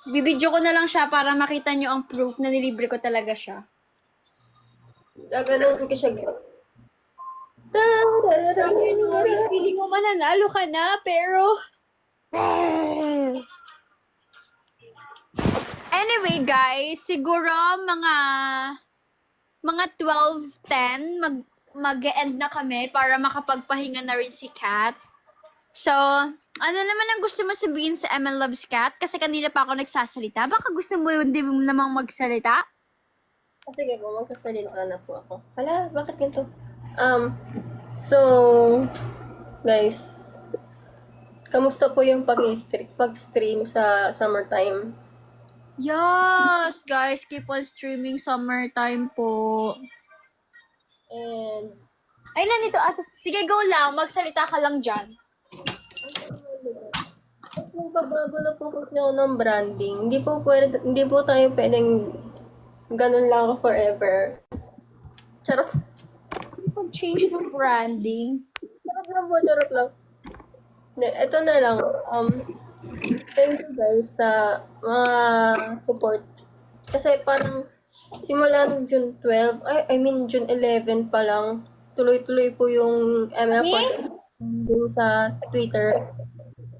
Bibidyo ko na lang siya para makita nyo ang proof na nilibre ko talaga siya. Gaganon ko siya. Feeling mo mananalo ka na, pero... Anyway, guys, siguro mga 12:10 mag-end na kami para makapagpahinga na rin si Kat. So, ano naman ang gusto mo sabihin sa ML Loves Cat? Kasi kanina pa ako nagsasalita. Baka gusto mo hindi mo namang magsalita? Sige po, magsasalita na po ako. Hala, bakit ganito? So, guys, kamusta po yung pag-stream sa summertime? Yes, guys, keep on streaming summertime po. And, Ay, nandito ata. Sige, go lang. Magsalita ka lang dyan. magbabago na po kasi ako ng branding. Hindi po tayo pwedeng ganun lang ako forever. Charot. Pag-change ng branding. Charot lang. Ito na lang. Thank you guys sa mga support. Kasi parang simula ng June 12, June 11 pa lang, tuloy-tuloy po yung ML din sa Twitter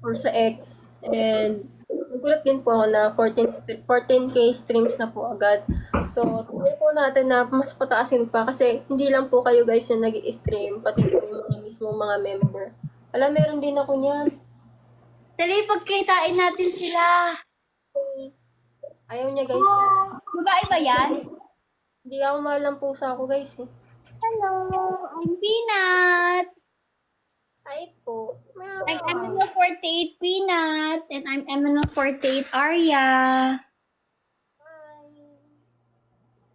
or sa X. And nagulat din po ako na 14K streams na po agad. So, tuloy po natin na mas pataasin pa kasi hindi lang po kayo guys yung nag-i-stream, pati po yung mga mismong mga member. Meron din ako niyan. Dali, pagkitain natin sila. Ayaw niya guys. Babae ba yan? Hindi ako malang pusa ako guys eh. Hello, I'm Peanut. Hi po. I'm MNL48 Peanut. And I'm MNL48 Arya. Hi.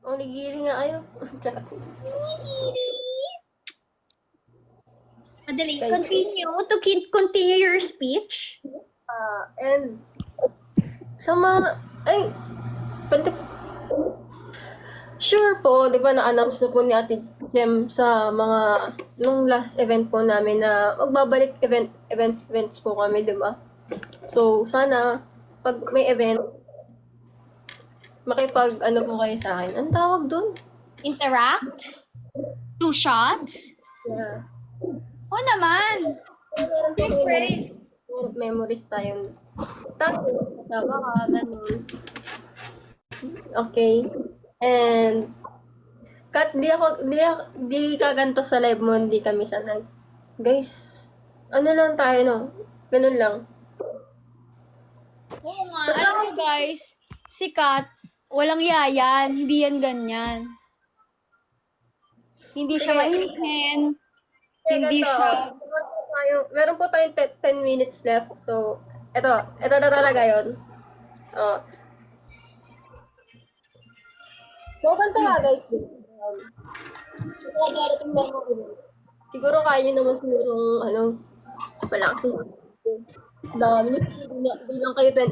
Onigiri nga kayo. Madali, Guys. continue your speech. And sa mga, sure po, di ba na-announce na po ni Ate Jem sa nung last event po namin na magbabalik events po kami, di ba? So, sana, pag may event, po kayo sa akin. Ang tawag dun? Interact. 2 shots. Yeah. Oo naman. Meron memories tayong kasama ka, ganun. Okay. And, Kat, di ka ganito sa live mo, hindi kami sanay. Guys, ano lang tayo, no? Ganun lang. Oo nga. Alam niyo guys, si Kat, walang yayan. Hindi yan ganyan. Hindi siya Sige. mahinhin. Hindi Ganito, siya. meron po tayong 10 minutes left. So, ito na talaga yun. Oh. So, ganito nga guys. Siguro kaya nyo naman siguro malaki. Dami. Hindi lang kayo 20.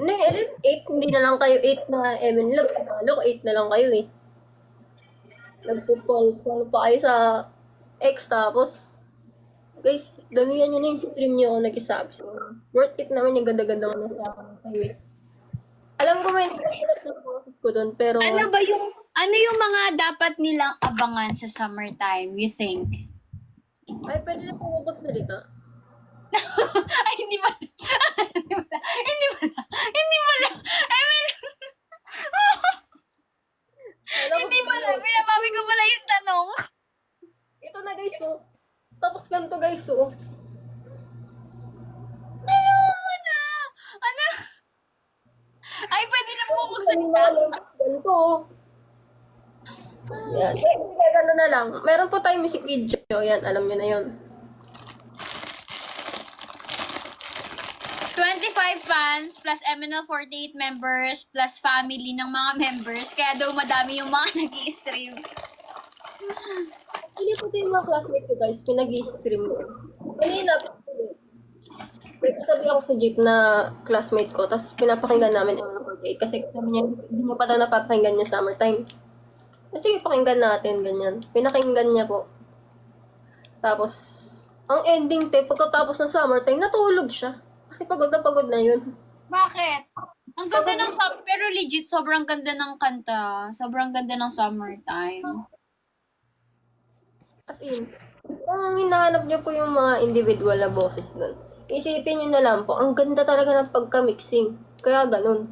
8, hindi na lang kayo 8 na MN Love. Sigalo, 8 na lang kayo eh. Nagpo-follow pa kayo sa X tapos guys, damihan nyo na yung stream nyo kung nag-isab. So, worth it naman yung ganda-ganda ko na sa akin. Anyway. Alam ko may nagkakalat na process ko doon, pero... Ano yung mga dapat nilang abangan sa summertime, you think? Ay, pwede na po magsalita. Ay, hindi pala. I mean, hindi pala. Pinapami ko pala Tapos ganito guys, oh. Ano? Ano? Ay, pwede na po magsalita. Ganito, oh. Yan. Sige, gano'n na lang. Meron po tayong music video. Yan, alam nyo na yun. 25 fans plus MNL 48 members plus family ng mga members. Kaya daw madami yung mga nag-i-stream. Actually, pati yung mga classmates ko guys, pinag-i-stream ko. Kanina, may katabi ako sa jeep na classmate ko, tapos pinapakinggan namin yung mga 48 kasi sabi niya, hindi niya pa daw napapakinggan yung summertime. Sige, pakinggan natin, ganyan. Pinakinggan niya po. Tapos, ang ending tape, pagkatapos ng summertime, natulog siya. Kasi pagod na yun. Bakit? Ang ganda ng pero legit, sobrang ganda ng kanta. Sobrang ganda ng summertime. As in, kung hinahanap niyo po yung mga individual na boses nun, isipin niyo na lang po, ang ganda talaga ng pagka-mixing. Kaya ganun.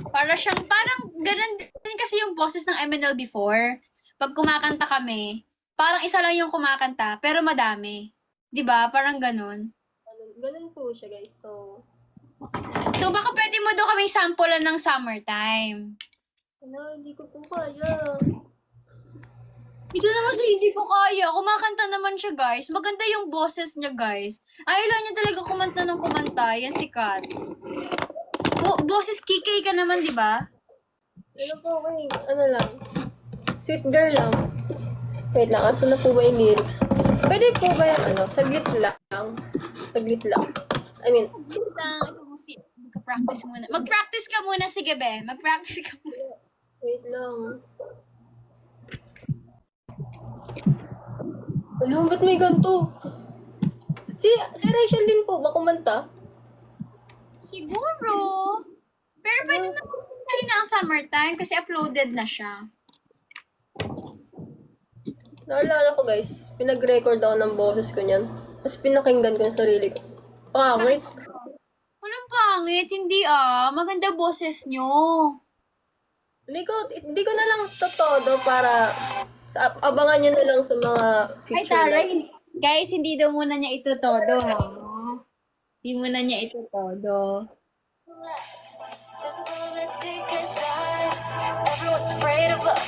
Parang ganun din kasi yung boses ng MNL before. Pag kumakanta kami, parang isa lang yung kumakanta, pero madami. 'Di ba? Parang ganun. Ganun po siya, guys. So Baka pwede mo daw kaming sampulan ng summertime. hindi ko po kaya. Ito naman sa hindi ko kaya. Kumakanta naman siya, guys. Maganda yung boses niya, guys. Ayaw lang niya talaga kumanta ng kumanta. Yan si Kat. Boses KK ka naman, di ba? Ano po, ano lang. Sweet girl lang. Wait lang, asan na po ba yung lyrics? Pwede po ba yung saglit lang? Saglit lang. I mean, Ito mo si... Mag-practice muna. Mag-practice ka muna, sige, be. Mag-practice ka muna. wait lang. Alam, ba't may ganito? Si Rachel din po ba kumanta? Siguro. Pero pwede na tayo na ang summertime kasi uploaded na siya. Naalala ko guys, pinag-record ako ng boses ko niyan. Tapos pinakinggan ko yung sarili ko. Pangit. Walang pangit, hindi Maganda boses nyo. Hindi ko na lang todo para abangan nyo na lang sa mga Ay, future Tara, live. guys, hindi daw muna niya ito todo, ha? Hindi muna niya ito todo. Everyone's afraid of love,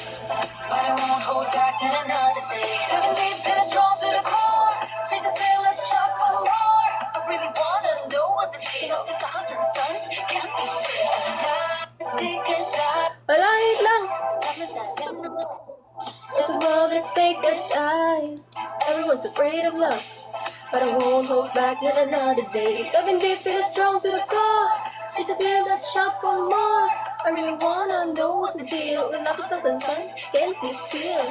but I won't hold back in another day. 7 days feeling strong to the core. Chase a feeling shot for more. I really wanna know what's the deal. 6,000 suns can't be still. Let's take a dive. Wait lang. Summertime in the mood. First of all, let's take a dive. Everyone's afraid of love, but I won't hold back yet another day. 7 days feeling strong to the core. She's a feeling that's shot for more. I really wanna know what's the deal. When I put something fun, can't be still.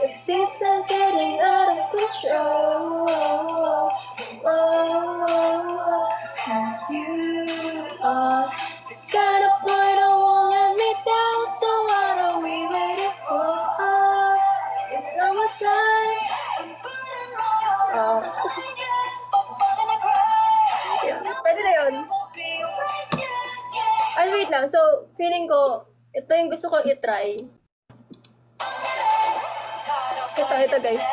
If things are getting out of control, you are the kind of boy that won't let me down. So what are we waiting for? It's summertime. Pwede na yun. Ay, wait lang. So, feeling ko, ito yung gusto kong i-try. Ito guys.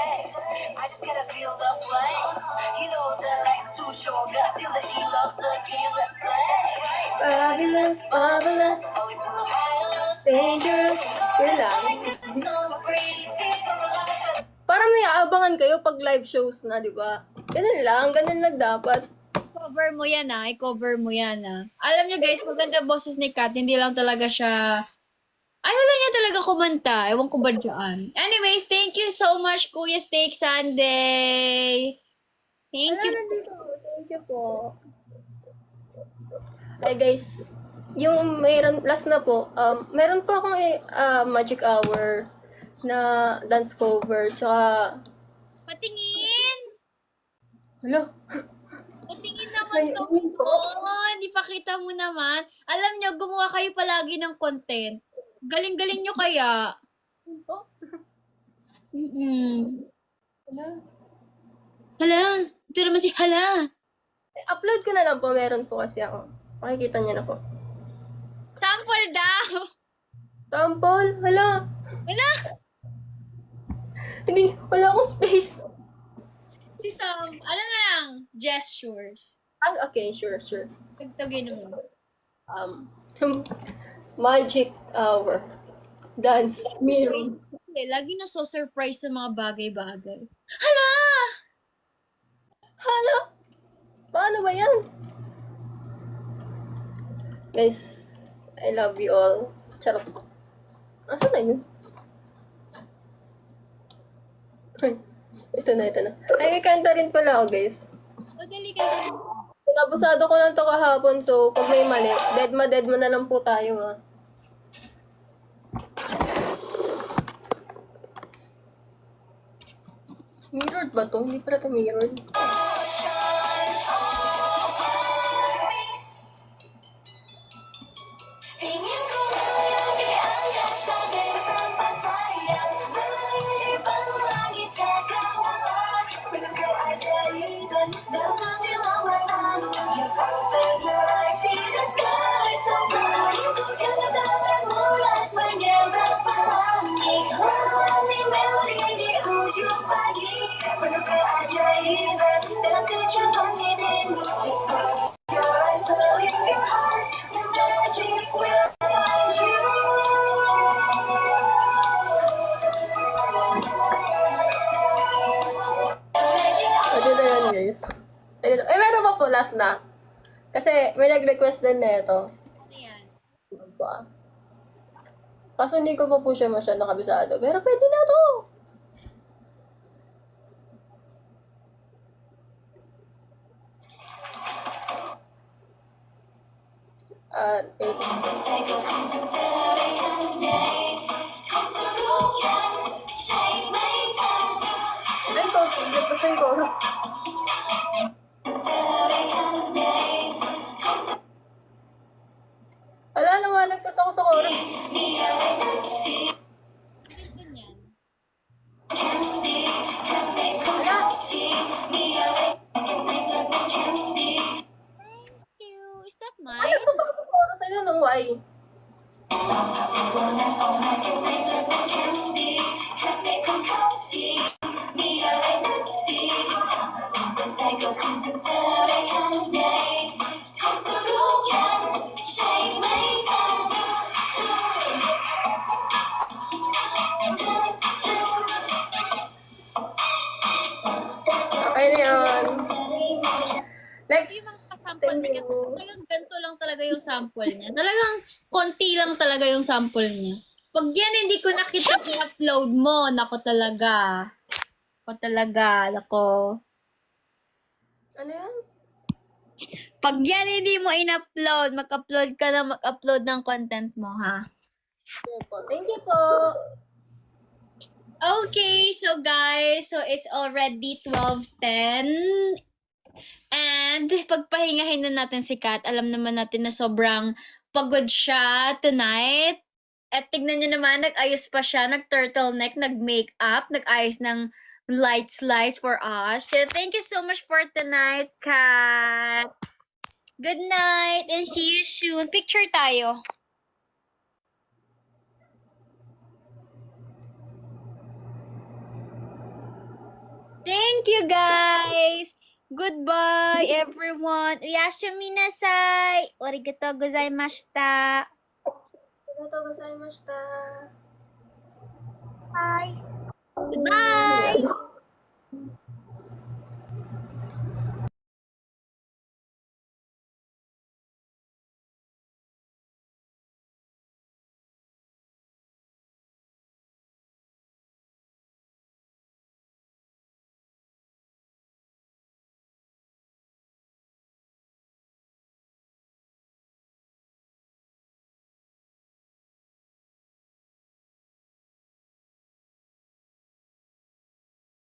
I just gotta feel the flames. You know the light's too short. Gotta feel that he loves the game. Let's play. Fabulous, marvelous, Always full of highlights. dangerous. Yun lang. Summer breeze, feel so relaxed. Para may aabangan kayo pag live shows na, di ba? Ganun lang dapat. Cover mo yan, I-cover mo yan, Alam nyo, guys, maganda boses ni Kat. Hindi lang talaga siya... Ano lang niya talaga kumanta. Ewan ko ba dyan. Anyways, thank you so much, Kuya Steak Sunday. Thank you. Thank you po. Ay guys, yung last na po, meron po akong magic hour na dance cover, tsaka, Patingin! hello, Patingin naman sa Di pakita mo naman. Alam nyo, gumawa kayo palagi ng content. Galing-galing nyo kaya. Hala. Ito naman si Hala. upload ko na lang po, meron po kasi ako. Makikita niyo na po. Sample daw. Sample, hala. Hala. Hindi, wala akong space. Si Sam, ano na lang, gestures. Ah, okay, sure. Tagtagin mo. Um, magic hour. Dance. Mirror. Hindi, lagi na so surprise sa mga bagay-bagay. Hala! Hala! Paano ba yan? Guys, I love you all. Charot. Asan na yun? Ay, ito na. Ay, kanta rin pala ako, guys. O, dali ka na. Nabusado ko lang to kahapon, so pag may mali, dead ma na lang po tayo, ha. Mirrored ba to? Hindi pala to mirrored. Ingin ko lang diangkat sa isang pasayang Malay ibang langit cakrawala Penuh keajaiban dengan dilawatan Just open your eyes, see the sky so bright Yang datang mulai menyerang pelangi Warna melodi di ujung pagi Penuh keajaiban dan kejutan dirimu Just close your eyes, believe your heart The magic will find you Pwede na yan, guys. Eh, meron pa po, last na. Kasi may nag-request din na ito. Ayan. Diba? Kaso hindi ko pa po siya masyadong kabisado. Pero pwede na to! Wait. Take a contemporary day Contemporary Shake my tattoo Ay, ko. Hindi pa siya yung chorus. Wala, lumalagpas ako sa chorus. Ganyan. Thank you. Is that Ay, mine? nagpas ako sa chorus. I don't know why. Okay na yun. Next. Yung mga sample Thank niya, you. talagang ganito lang talaga yung sample niya. Talagang konti lang talaga yung sample niya. Pag yan hindi ko nakita i-upload mo, nako talaga. Nako. Ano yan? Pag yan hindi mo in-upload, mag-upload ka na mag-upload ng content mo, ha? Yan po. Thank you po. Okay, so guys, so it's already 12:10. And pagpahingahin na natin si Kat. Alam naman natin na sobrang pagod siya tonight. At tignan niyo naman, nag-ayos pa siya, nag-turtleneck, nag-makeup, nag-ayos ng lights for us. So thank you so much for tonight, Kat. Good night and see you soon. Picture tayo. Thank you, guys. Goodbye, everyone. Uyasumi nasai. Arigatou gozaimashita. Arigatou gozaimashita. Bye. Goodbye.